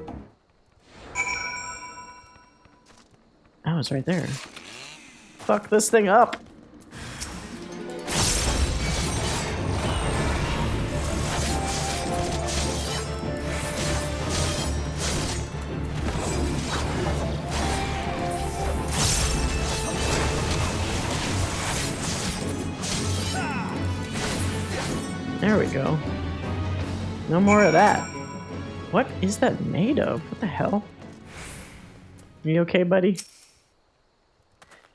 Oh, it's right there. Fuck this thing up! There we go. No more of that. What is that made of? What the hell? You okay, buddy?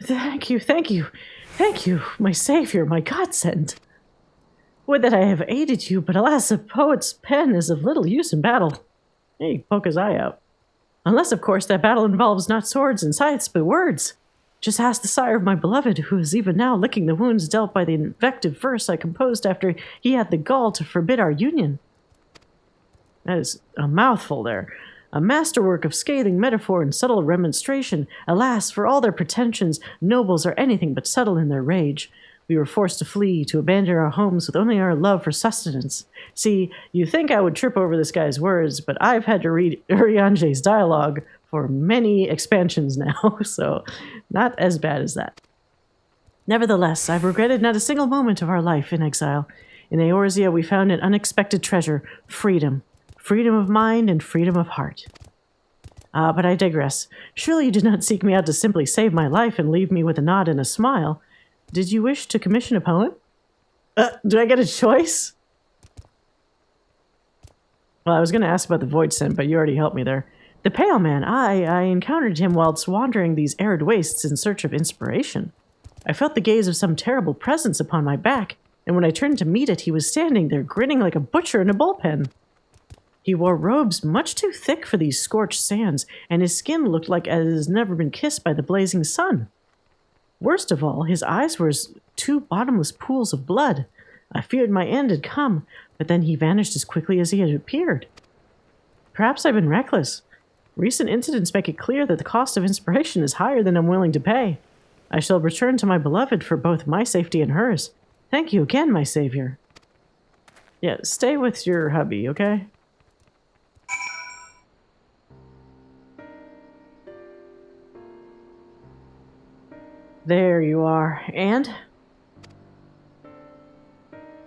Thank you, my savior, my godsend. Would that I have aided you, but alas, a poet's pen is of little use in battle. Hey, poke his eye out. Unless, of course, that battle involves not swords and scythes, but words. Just ask the sire of my beloved, who is even now licking the wounds dealt by the invective verse I composed after he had the gall to forbid our union. That is a mouthful there. A masterwork of scathing metaphor and subtle remonstration. Alas, for all their pretensions, nobles are anything but subtle in their rage. We were forced to flee, to abandon our homes with only our love for sustenance. See, you think I would trip over this guy's words, but I've had to read Uriange's dialogue for many expansions now, so not as bad as that. Nevertheless, I've regretted not a single moment of our life in exile. In Eorzea, we found an unexpected treasure, freedom. Freedom of mind and freedom of heart. But I digress. Surely you did not seek me out to simply save my life and leave me with a nod and a smile. Did you wish to commission a poem? Do I get a choice? Well, I was going to ask about the void scent, but you already helped me there. The pale man, I encountered him whilst wandering these arid wastes in search of inspiration. I felt the gaze of some terrible presence upon my back, and when I turned to meet it, he was standing there grinning like a butcher in a bullpen. He wore robes much too thick for these scorched sands, and his skin looked like it has never been kissed by the blazing sun. Worst of all, his eyes were as two bottomless pools of blood. I feared my end had come, but then he vanished as quickly as he had appeared. Perhaps I've been reckless. Recent incidents make it clear that the cost of inspiration is higher than I'm willing to pay. I shall return to my beloved for both my safety and hers. Thank you again, my savior. Yeah, stay with your hubby, okay? There you are. And?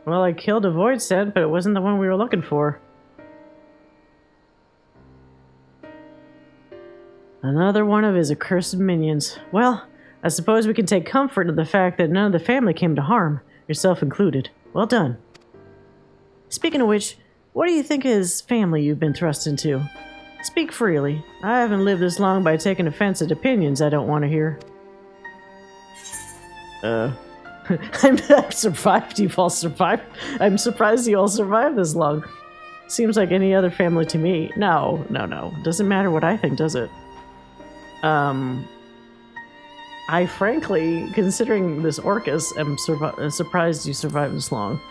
Well, I killed a void scent, but it wasn't the one we were looking for. Another one of his accursed minions. Well, I suppose we can take comfort in the fact that none of the family came to harm, yourself included. Well done. Speaking of which, what do you think of his family you've been thrust into? Speak freely. I haven't lived this long by taking offense at opinions I don't want to hear. I've survived. You've all survived. I'm surprised you all survived this long. Seems like any other family to me. No. Doesn't matter what I think, does it? I frankly, considering this Orcus, am surprised you survived this long.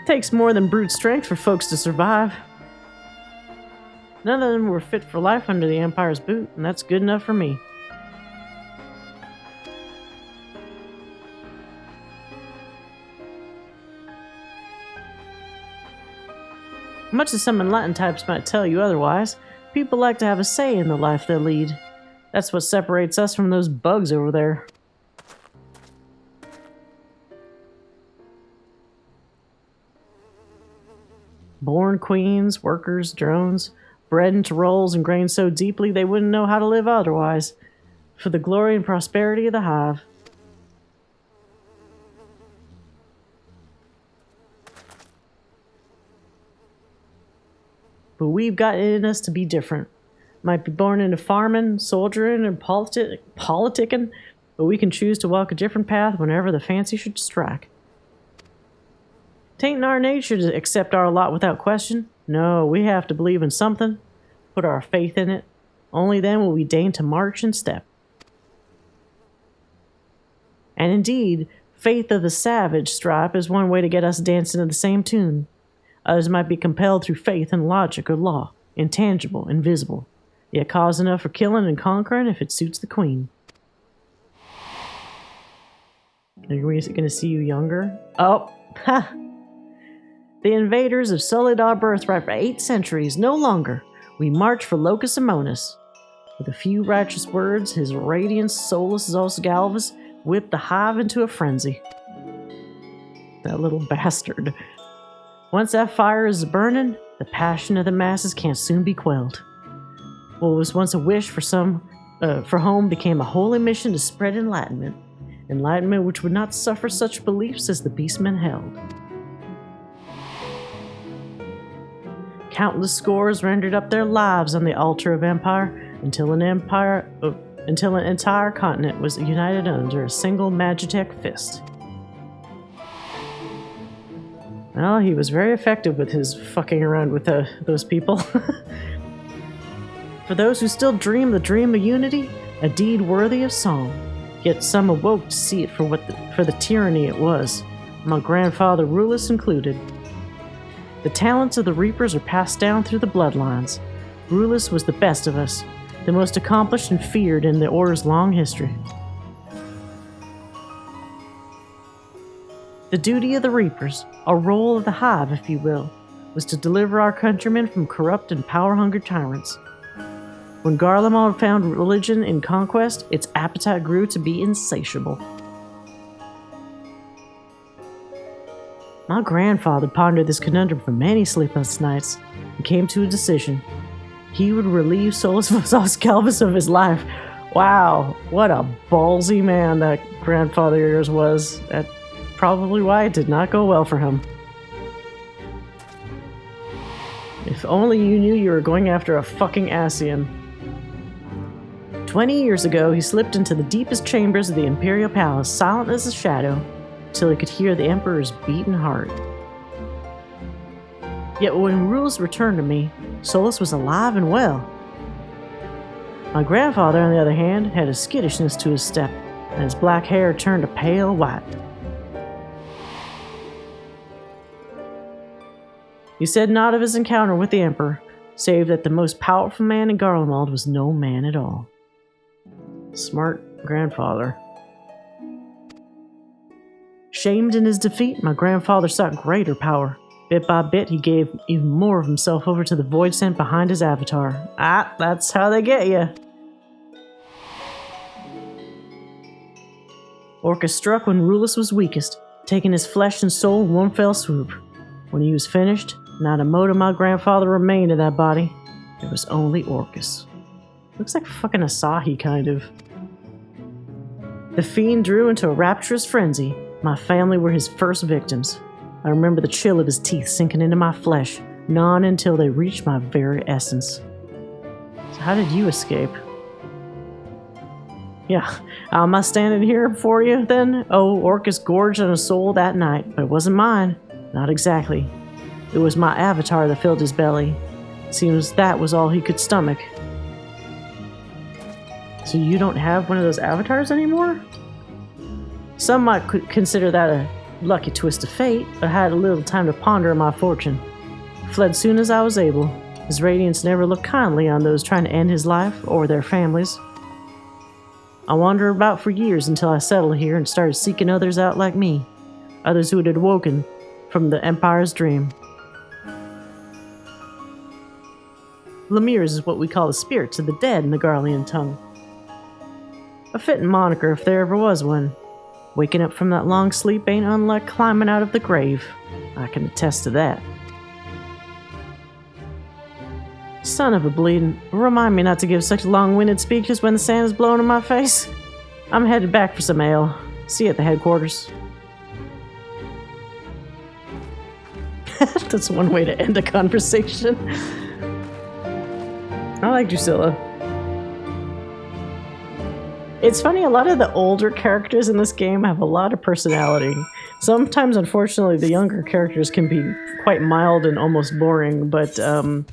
It takes more than brute strength for folks to survive. None of them were fit for life under the Empire's boot, and that's good enough for me. Much as some enlightened types might tell you otherwise, people like to have a say in the life they lead. That's what separates us from those bugs over there. Born queens, workers, drones, bred into roles ingrained so deeply they wouldn't know how to live otherwise, for the glory and prosperity of the hive. But we've got it in us to be different. Might be born into farming, soldiering, and politicking, but we can choose to walk a different path whenever the fancy should strike. Tain't in our nature to accept our lot without question. No, we have to believe in something, put our faith in it. Only then will we deign to march and step. And indeed, faith of the savage stripe is one way to get us dancing to the same tune. Others might be compelled through faith in logic or law, intangible, invisible, yet cause enough for killing and conquering if it suits the queen. Are we going to see you younger? Oh, ha! The invaders have sullied our birthright for 8 centuries. No longer. We march for Locus Amonis. With a few righteous words, his radiance, Solus Zos Galvus, whipped the hive into a frenzy. That little bastard. Once that fire is burning, the passion of the masses can't soon be quelled. What was once a wish for home became a holy mission to spread enlightenment. Enlightenment which would not suffer such beliefs as the beastmen held. Countless scores rendered up their lives on the altar of empire until an entire continent was united under a single Magitech fist. Well, he was very effective with his fucking around with those people. For those who still dream the dream of unity, a deed worthy of song. Yet some awoke to see it for the tyranny it was, my grandfather Rulus included. The talents of the Reapers are passed down through the bloodlines. Rulus was the best of us, the most accomplished and feared in the Order's long history. The duty of the Reapers, a role of the hive, if you will, was to deliver our countrymen from corrupt and power-hungry tyrants. When Garlemald found religion in conquest, its appetite grew to be insatiable. My grandfather pondered this conundrum for many sleepless nights and came to a decision. He would relieve Solus Zos Galvus of his life. Wow, what a ballsy man that grandfather of yours was. That's probably why it did not go well for him. If only you knew you were going after a fucking Asian. 20 years ago, he slipped into the deepest chambers of the Imperial Palace, silent as a shadow, till he could hear the Emperor's beating heart. Yet when Rules returned to me, Solus was alive and well. My grandfather, on the other hand, had a skittishness to his step, and his black hair turned a pale white. He said naught of his encounter with the Emperor, save that the most powerful man in Garlemald was no man at all. Smart grandfather. Shamed in his defeat, my grandfather sought greater power. Bit by bit, he gave even more of himself over to the void scent behind his avatar. Ah, that's how they get you. Orcus struck when Rulus was weakest, taking his flesh and soul in one fell swoop. When he was finished, not a mote of my grandfather remained in that body. There was only Orcus. Looks like fucking Asahi, kind of. The fiend drew into a rapturous frenzy. My family were his first victims. I remember the chill of his teeth sinking into my flesh, gnawing until they reached my very essence. So how did you escape? Yeah, how am I standing here before you, then? Oh, Orcus gorged on a soul that night, but it wasn't mine. Not exactly. It was my avatar that filled his belly. Seems that was all he could stomach. So you don't have one of those avatars anymore? Some might consider that a lucky twist of fate, but I had a little time to ponder my fortune. Fled soon as I was able. His radiance never looked kindly on those trying to end his life or their families. I wandered about for years until I settled here and started seeking others out like me, others who had awoken from the Empire's dream. Lemures is what we call the spirits of the dead in the Garlean tongue. A fitting moniker if there ever was one. Waking up from that long sleep ain't unlike climbing out of the grave. I can attest to that. Son of a bleeding, remind me not to give such long-winded speeches when the sand is blowing in my face. I'm headed back for some ale. See you at the headquarters. That's one way to end a conversation. I like Drusilla. It's funny, a lot of the older characters in this game have a lot of personality. Sometimes, unfortunately, the younger characters can be quite mild and almost boring, but a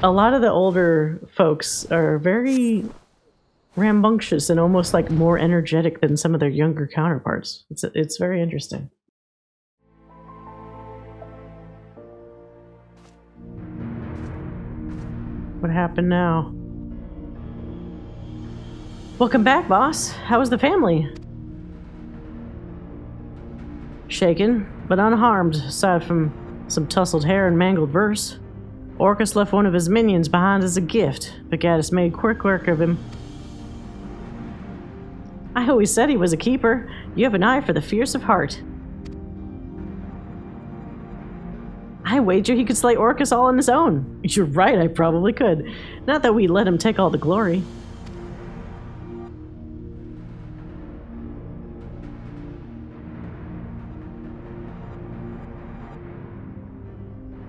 lot of the older folks are very rambunctious and almost like more energetic than some of their younger counterparts. It's very interesting. What happened now? Welcome back, boss. How was the family? Shaken, but unharmed, aside from some tousled hair and mangled verse. Orcus left one of his minions behind as a gift, but Gaddis made quick work of him. I always said he was a keeper. You have an eye for the fierce of heart. I wager he could slay Orcus all on his own. You're right, I probably could. Not that we let him take all the glory.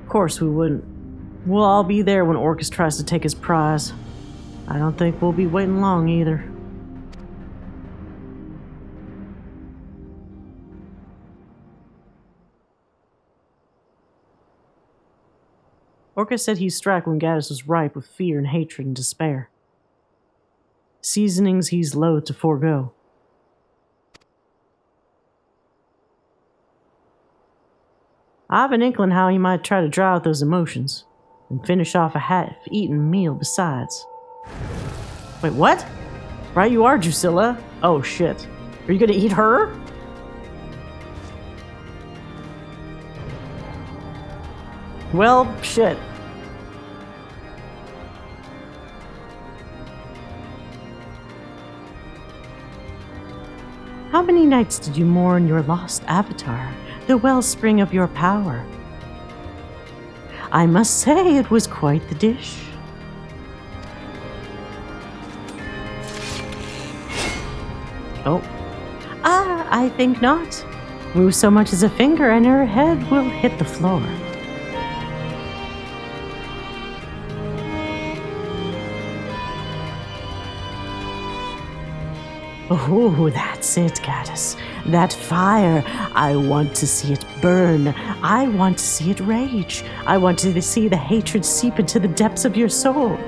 Of course we wouldn't. We'll all be there when Orcus tries to take his prize. I don't think we'll be waiting long either. Orcus said he'd strike when Gaddis was ripe with fear and hatred and despair. Seasonings he's loath to forego. I have an inkling how he might try to draw out those emotions, and finish off a half-eaten meal besides. Wait, what? Right you are, Drusilla. Oh shit. Are you gonna eat her? Well, shit. How many nights did you mourn your lost avatar, the wellspring of your power? I must say it was quite the dish. Oh. I think not. Move so much as a finger and her head will hit the floor. Oh, that's it, Gaddis. That fire. I want to see it burn. I want to see it rage. I want to see the hatred seep into the depths of your soul.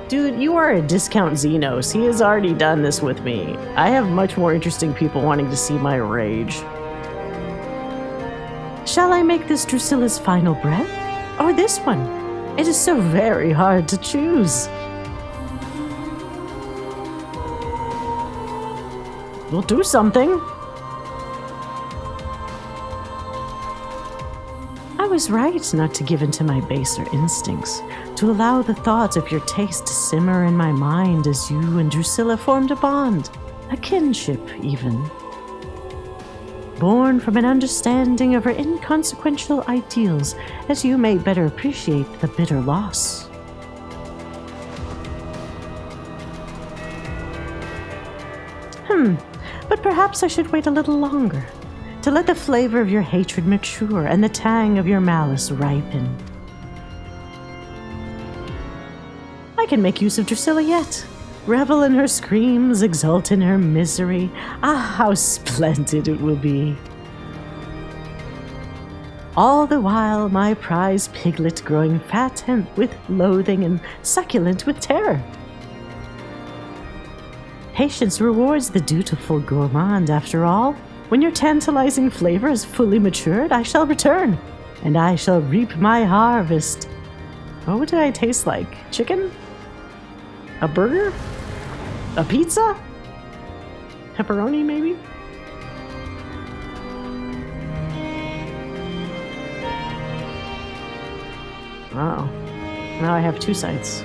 Dude, you are a discount Xenos. He has already done this with me. I have much more interesting people wanting to see my rage. Shall I make this Drusilla's final breath? Or this one? It is so very hard to choose. We'll do something. I was right not to give in to my baser instincts, to allow the thoughts of your taste to simmer in my mind as you and Drusilla formed a bond, a kinship even. Born from an understanding of her inconsequential ideals, as you may better appreciate the bitter loss. But perhaps I should wait a little longer, to let the flavor of your hatred mature and the tang of your malice ripen. I can make use of Drusilla yet. Revel in her screams, exult in her misery. Ah, how splendid it will be. All the while, my prize piglet growing fat and with loathing and succulent with terror. Patience rewards the dutiful gourmand, after all. When your tantalizing flavor is fully matured, I shall return, and I shall reap my harvest. What did I taste like? Chicken? A burger? A pizza? Pepperoni, maybe? Oh. Now I have two sites.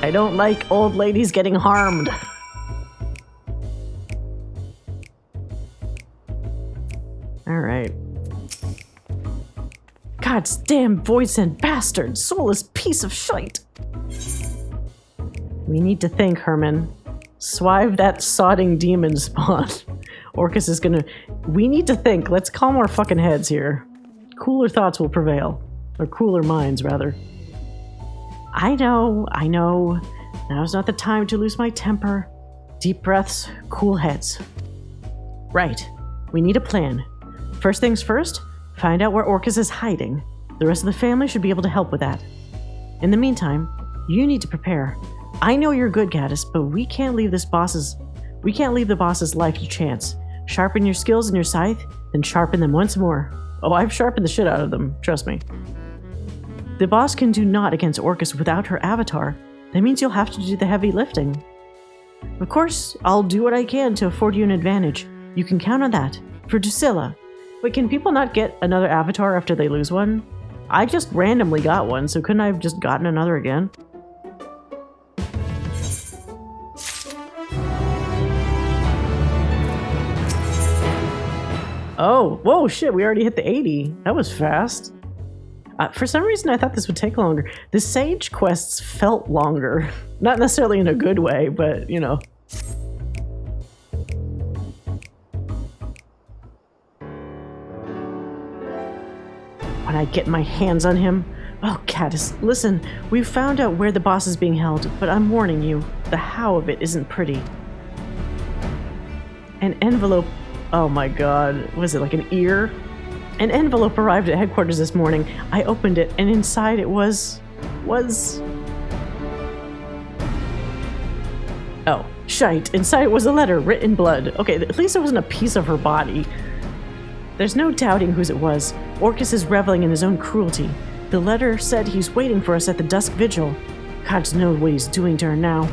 I don't like old ladies getting harmed. Alright. God's damn voice and bastard, soulless piece of shite. We need to think, Herman. Swive that sodding demon spawn. Orcus is gonna... We need to think. Let's calm our fucking heads here. Cooler thoughts will prevail. Or cooler minds, rather. I know. Now's not the time to lose my temper. Deep breaths, cool heads. Right. We need a plan. First things first, find out where Orcus is hiding. The rest of the family should be able to help with that. In the meantime, you need to prepare. I know you're good, Gaddis, but we can't leave the boss's life to chance. Sharpen your skills and your scythe, then sharpen them once more. Oh, I've sharpened the shit out of them, trust me. The boss can do naught against Orcus without her avatar. That means you'll have to do the heavy lifting. Of course, I'll do what I can to afford you an advantage. You can count on that. For Drusilla. Wait, can people not get another avatar after they lose one? I just randomly got one, so couldn't I have just gotten another again? Oh, whoa, shit, we already hit the 80. That was fast. For some reason, I thought this would take longer. The Sage quests felt longer. Not necessarily in a good way, but, you know. When I get my hands on him... Oh, Gaddis, listen. We've found out where the boss is being held, but I'm warning you, the how of it isn't pretty. An envelope... Oh my god. Was it like an ear? An envelope arrived at headquarters this morning. I opened it, and inside it was... Oh, shite. Inside it was a letter, written in blood. Okay, at least it wasn't a piece of her body. There's no doubting whose it was. Orcus is reveling in his own cruelty. The letter said he's waiting for us at the dusk vigil. God knows what he's doing to her now.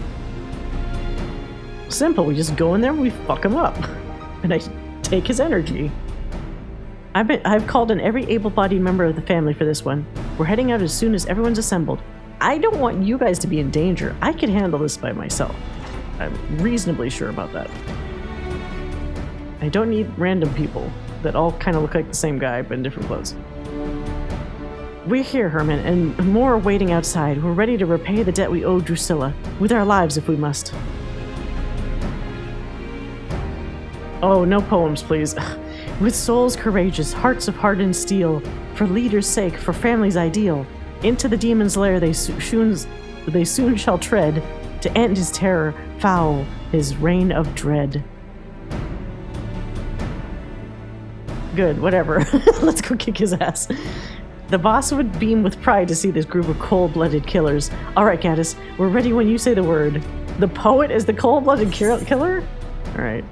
Simple, we just go in there and we fuck him up. And I take his energy. I've called in every able-bodied member of the family for this one. We're heading out as soon as everyone's assembled. I don't want you guys to be in danger. I can handle this by myself. I'm reasonably sure about that. I don't need random people that all kind of look like the same guy but in different clothes. We're here, Herman, and more are waiting outside. We're ready to repay the debt we owe Drusilla, with our lives if we must. Oh, no poems, please. With souls courageous, hearts of hardened steel, for leaders' sake, for family's ideal, Into the demon's lair they soon shall tread, to end his terror, foul his reign of dread. Good, whatever. Let's go kick his ass. The boss would beam with pride to see this group of cold-blooded killers. Alright, Gaddis, we're ready when you say the word. The poet is the cold-blooded killer? Alright.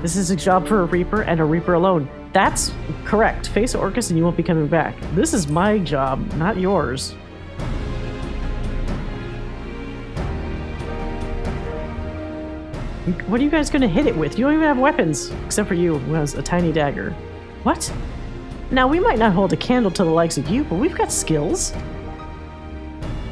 This is a job for a Reaper and a Reaper alone. That's correct. Face Orcus and you won't be coming back. This is my job, not yours. What are you guys going to hit it with? You don't even have weapons. Except for you, who has a tiny dagger. What? Now, we might not hold a candle to the likes of you, but we've got skills.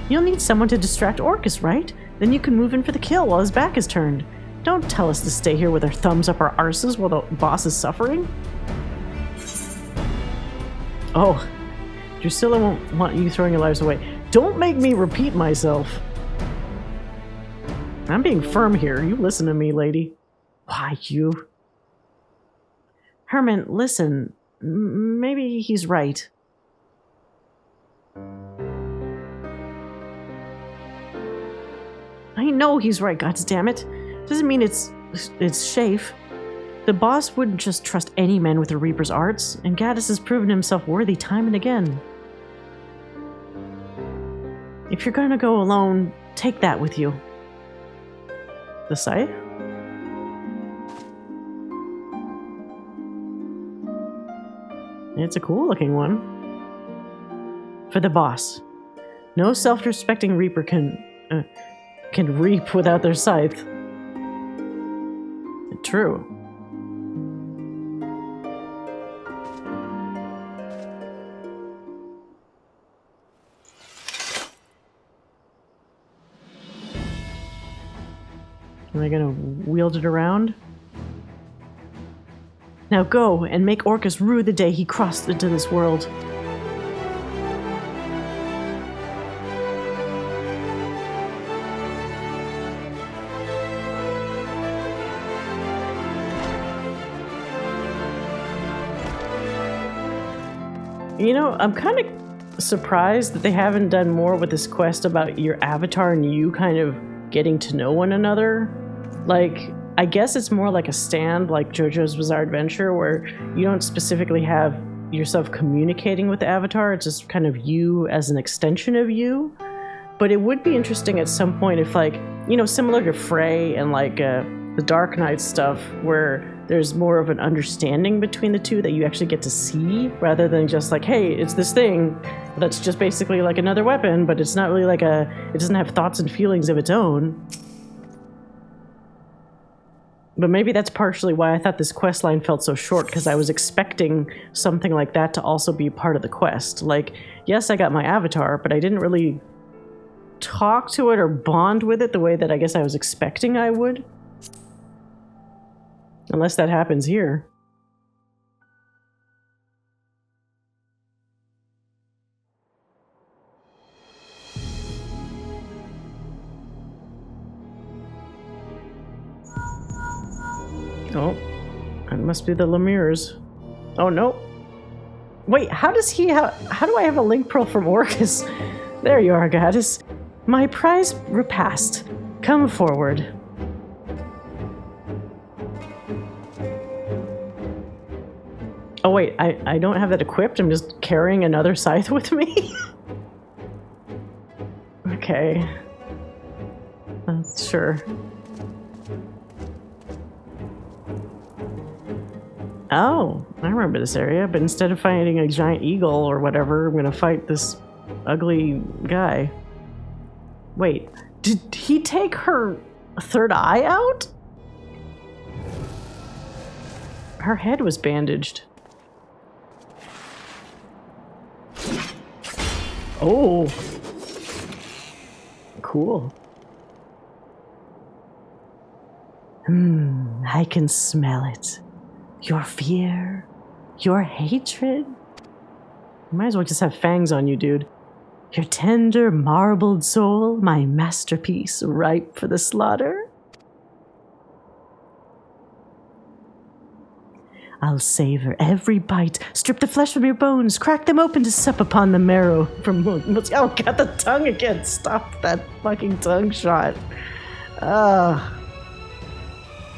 You'll need someone to distract Orcus, right? Then you can move in for the kill while his back is turned. Don't tell us to stay here with our thumbs up our arses while the boss is suffering. Oh, Drusilla won't want you throwing your lives away. Don't make me repeat myself. I'm being firm here. You listen to me, lady. Why, you? Herman, listen. Maybe he's right. I know he's right, goddammit. Doesn't mean it's safe. The boss wouldn't just trust any man with a Reaper's arts, and Gaddis has proven himself worthy time and again. If you're gonna go alone, take that with you. The scythe? It's a cool looking one. For the boss. No self-respecting Reaper can reap without their scythe. True. Am I gonna wield it around? Now go and make Orcus rue the day he crossed into this world. You know, I'm kind of surprised that they haven't done more with this quest about your avatar and you kind of getting to know one another. Like, I guess it's more like a stand, like JoJo's Bizarre Adventure, where you don't specifically have yourself communicating with the avatar. It's just kind of you as an extension of you. But it would be interesting at some point if, like, you know, similar to Frey and like the Dark Knight stuff, where there's more of an understanding between the two that you actually get to see, rather than just like, hey, it's this thing that's just basically like another weapon, but it's not really like it doesn't have thoughts and feelings of its own. But maybe that's partially why I thought this quest line felt so short, because I was expecting something like that to also be part of the quest. Like, yes, I got my avatar, but I didn't really talk to it or bond with it the way that I guess I was expecting I would. Unless that happens here. Oh, it must be the Lemures. Oh, no. Wait, how do I have a link pearl from Orcus? There you are, Gaddis. My prize repast. Come forward. Oh wait, I don't have that equipped, I'm just carrying another scythe with me? Okay. Sure. Oh, I remember this area, but instead of fighting a giant eagle or whatever, I'm gonna fight this ugly guy. Wait, did he take her third eye out? Her head was bandaged. Oh, cool. I can smell it. Your fear, your hatred. You might as well just have fangs on you, dude. Your tender, marbled soul, my masterpiece, ripe for the slaughter. I'll savor every bite, strip the flesh from your bones, crack them open to sup upon the marrow from... Oh, got the tongue again. Stop that fucking tongue shot. How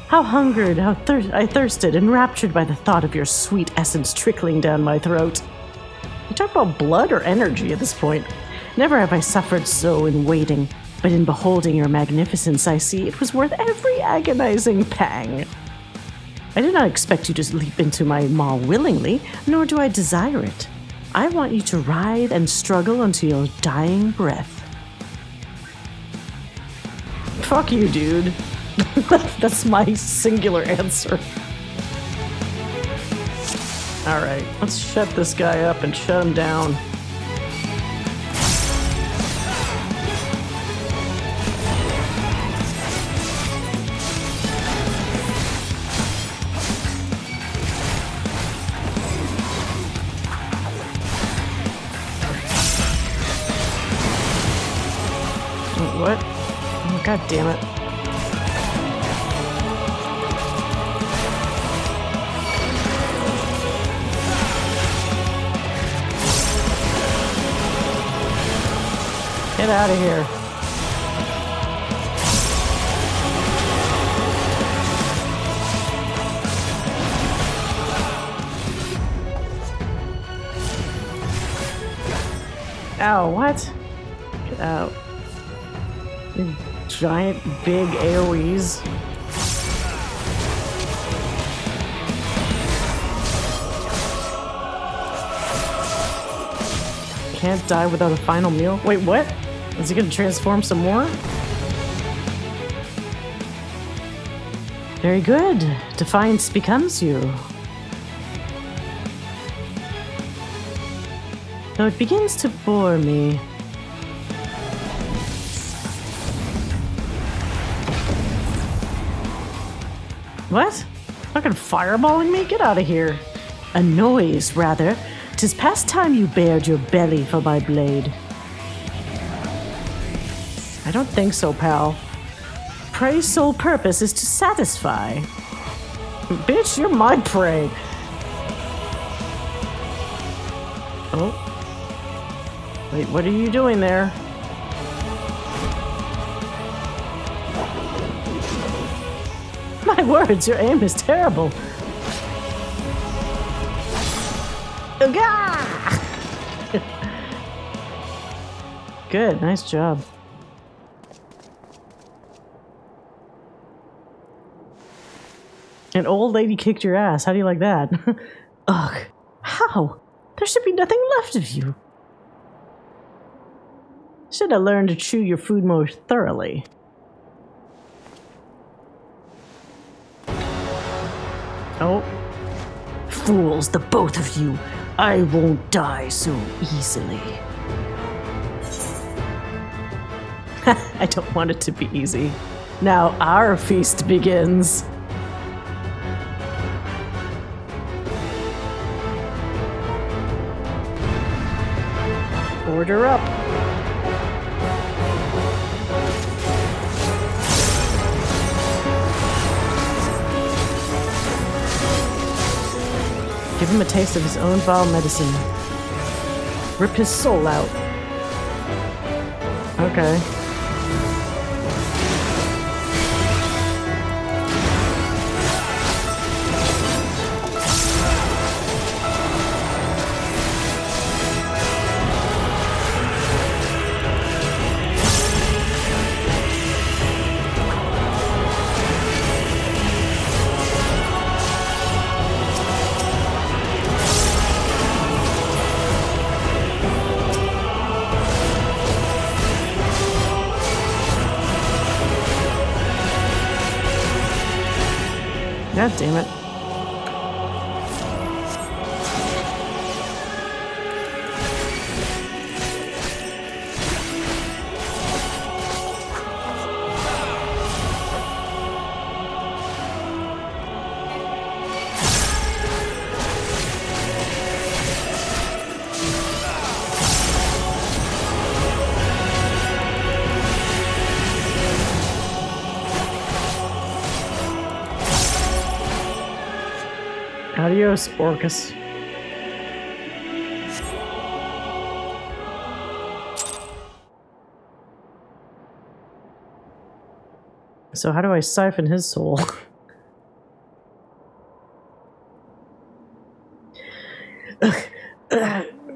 hungered, I thirsted, enraptured by the thought of your sweet essence trickling down my throat. You talk about blood or energy at this point. Never have I suffered so in waiting, but in beholding your magnificence, I see it was worth every agonizing pang. I did not expect you to leap into my maw willingly, nor do I desire it. I want you to writhe and struggle until your dying breath. Fuck you, dude. That's my singular answer. Alright, let's shut this guy up and shut him down. What? Oh, God damn it. Get out of here. Ow, what? Get out. You giant, big AoEs. Can't die without a final meal? Wait, what? Is he gonna transform some more? Very good. Defiance becomes you. Though it begins to bore me. What? Fucking fireballing me? Get out of here. A noise, rather. 'Tis past time you bared your belly for my blade. I don't think so, pal. Prey's sole purpose is to satisfy. Bitch, you're my prey. Oh. Wait, what are you doing there? My words, your aim is terrible. Good, nice job. An old lady kicked your ass. How do you like that? Ugh. How? There should be nothing left of you. Should have learned to chew your food more thoroughly. Oh. Fools, the both of you. I won't die so easily. I don't want it to be easy. Now our feast begins. Order up. Give him a taste of his own vile medicine. Rip his soul out. Okay. God damn it. Adios, Orcus. So how do I siphon his soul?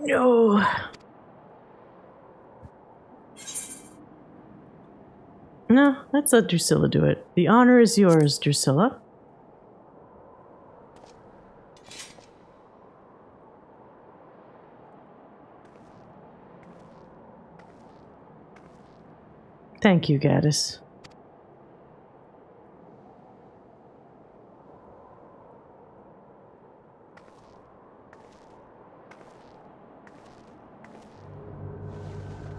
No. No, let's let Drusilla do it. The honor is yours, Drusilla. Thank you, Gaddis.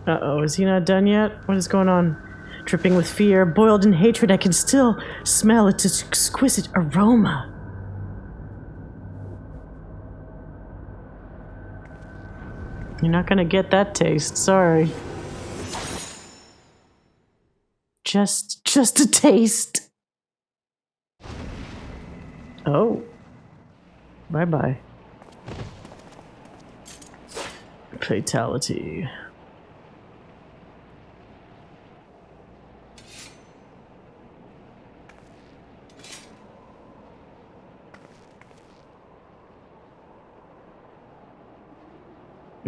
Uh-oh, is he not done yet? What is going on? Dripping with fear, boiled in hatred, I can still smell its exquisite aroma. You're not gonna get that taste, sorry. Just a taste. Oh. Bye-bye. Fatality.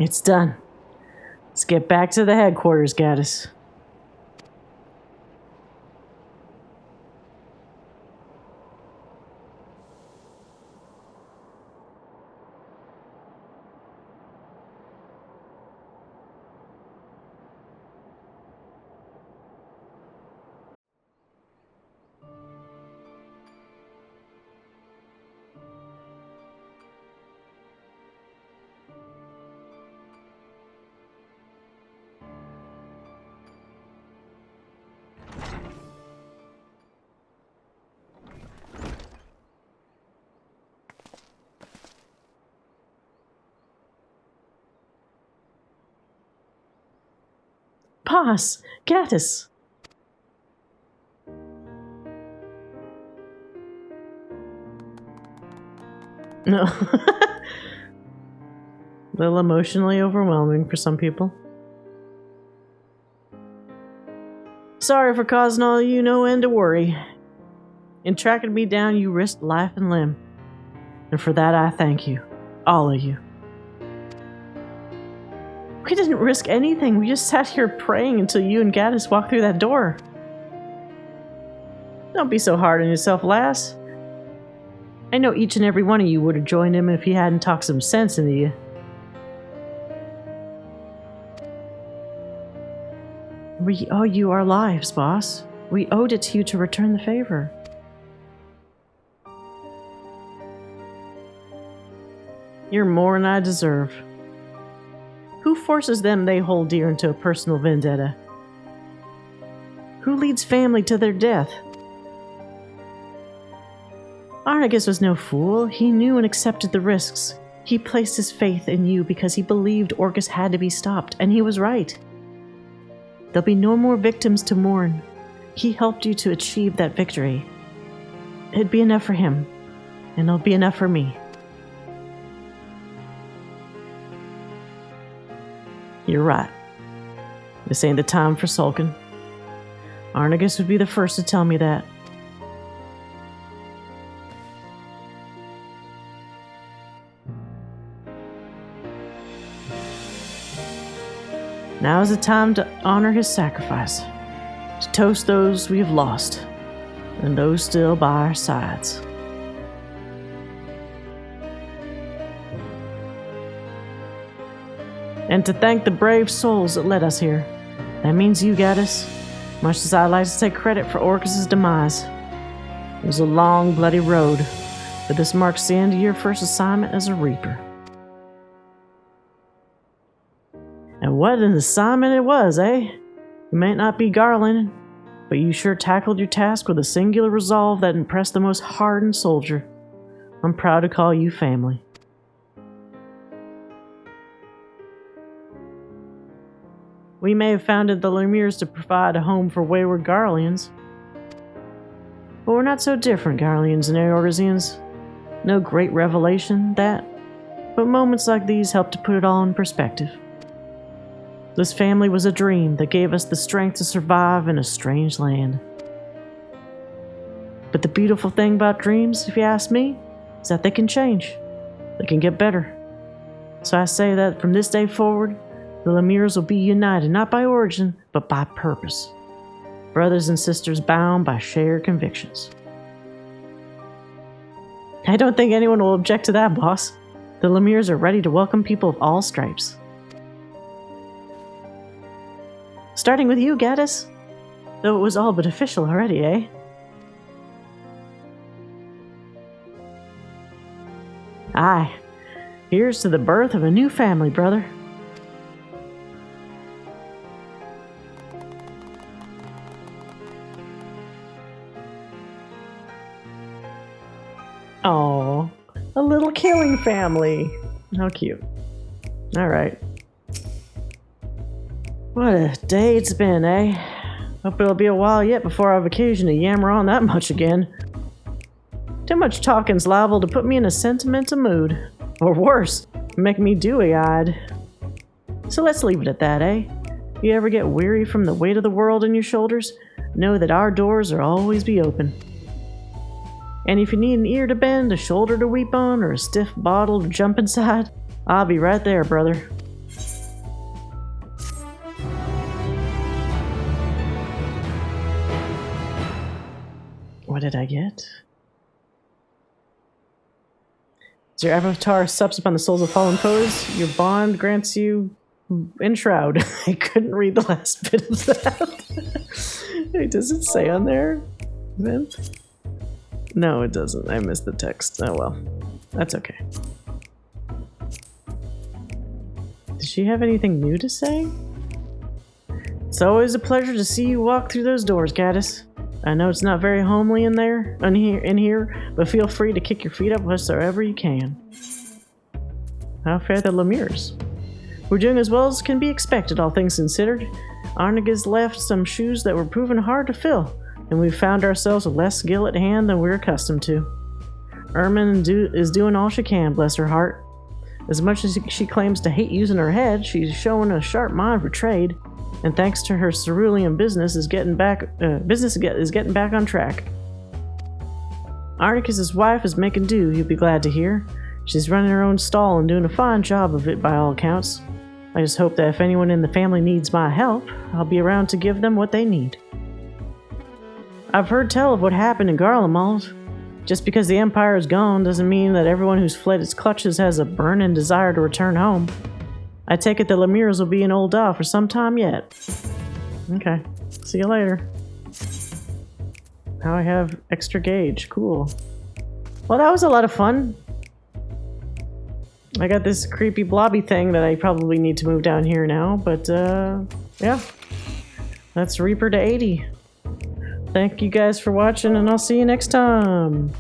It's done. Let's get back to the headquarters, Gaddis. Boss, Gaddis. No. A little emotionally overwhelming for some people. Sorry for causing all you no end of worry. In tracking me down, you risked life and limb. And for that, I thank you. All of you. We didn't risk anything. We just sat here praying until you and Gaddis walked through that door. Don't be so hard on yourself, lass. I know each and every one of you would have joined him if he hadn't talked some sense into you. We owe you our lives, boss. We owed it to you to return the favor. You're more than I deserve. Who forces them they hold dear into a personal vendetta? Who leads family to their death? Arnegus was no fool. He knew and accepted the risks. He placed his faith in you because he believed Orcus had to be stopped, and he was right. There'll be no more victims to mourn. He helped you to achieve that victory. It'd be enough for him, and it'll be enough for me. You're right. This ain't the time for sulking. Arnegus would be the first to tell me that. Now is the time to honor his sacrifice, to toast those we have lost, and those still by our sides. And to thank the brave souls that led us here. That means you, Gaddis, much as I'd like to take credit for Orcus's demise. It was a long, bloody road, but this marks the end of your first assignment as a Reaper. And what an assignment it was, eh? You might not be garland, but you sure tackled your task with a singular resolve that impressed the most hardened soldier. I'm proud to call you family. We may have founded the Lemures to provide a home for wayward garleans, but we're not so different, garleans and Eorzeans. No great revelation, that, but moments like these help to put it all in perspective. This family was a dream that gave us the strength to survive in a strange land. But the beautiful thing about dreams, if you ask me, is that they can change. They can get better. So I say that from this day forward, the Lemures will be united not by origin, but by purpose. Brothers and sisters bound by shared convictions. I don't think anyone will object to that, boss. The Lemures are ready to welcome people of all stripes. Starting with you, Gaddis. Though it was all but official already, eh? Aye. Here's to the birth of a new family, brother. Oh, a little killing family. How cute. Alright. What a day it's been, eh? Hope it'll be a while yet before I have occasion to yammer on that much again. Too much talking's liable to put me in a sentimental mood. Or worse, make me dewy-eyed. So let's leave it at that, eh? You ever get weary from the weight of the world on your shoulders? Know that our doors will always be open. And if you need an ear to bend, a shoulder to weep on, or a stiff bottle to jump inside, I'll be right there, brother. What did I get? As your avatar sups upon the souls of fallen foes, your bond grants you enshroud. I couldn't read the last bit of that. Wait, does it say on there? Vent? No, it doesn't. I missed the text. Oh well. That's okay. Does she have anything new to say? It's always a pleasure to see you walk through those doors, Gaddis. I know it's not very homely in here, but feel free to kick your feet up whatsoever you can. How fare the Lemures? We're doing as well as can be expected, all things considered. Arniga's left some shoes that were proven hard to fill, and we've found ourselves with less skill at hand than we're accustomed to. Ermin is doing all she can, bless her heart. As much as she claims to hate using her head, she's showing a sharp mind for trade, and thanks to her cerulean business is getting back on track. Arnicus's wife is making do, you'll be glad to hear. She's running her own stall and doing a fine job of it by all accounts. I just hope that if anyone in the family needs my help, I'll be around to give them what they need. I've heard tell of what happened in Garlemald. Just because the Empire is gone doesn't mean that everyone who's fled its clutches has a burning desire to return home. I take it the Lemures will be in Old Dow for some time yet. Okay, see you later. Now I have extra gauge, cool. Well, that was a lot of fun. I got this creepy blobby thing that I probably need to move down here now, but yeah. That's Reaper to 80. Thank you guys for watching, and I'll see you next time.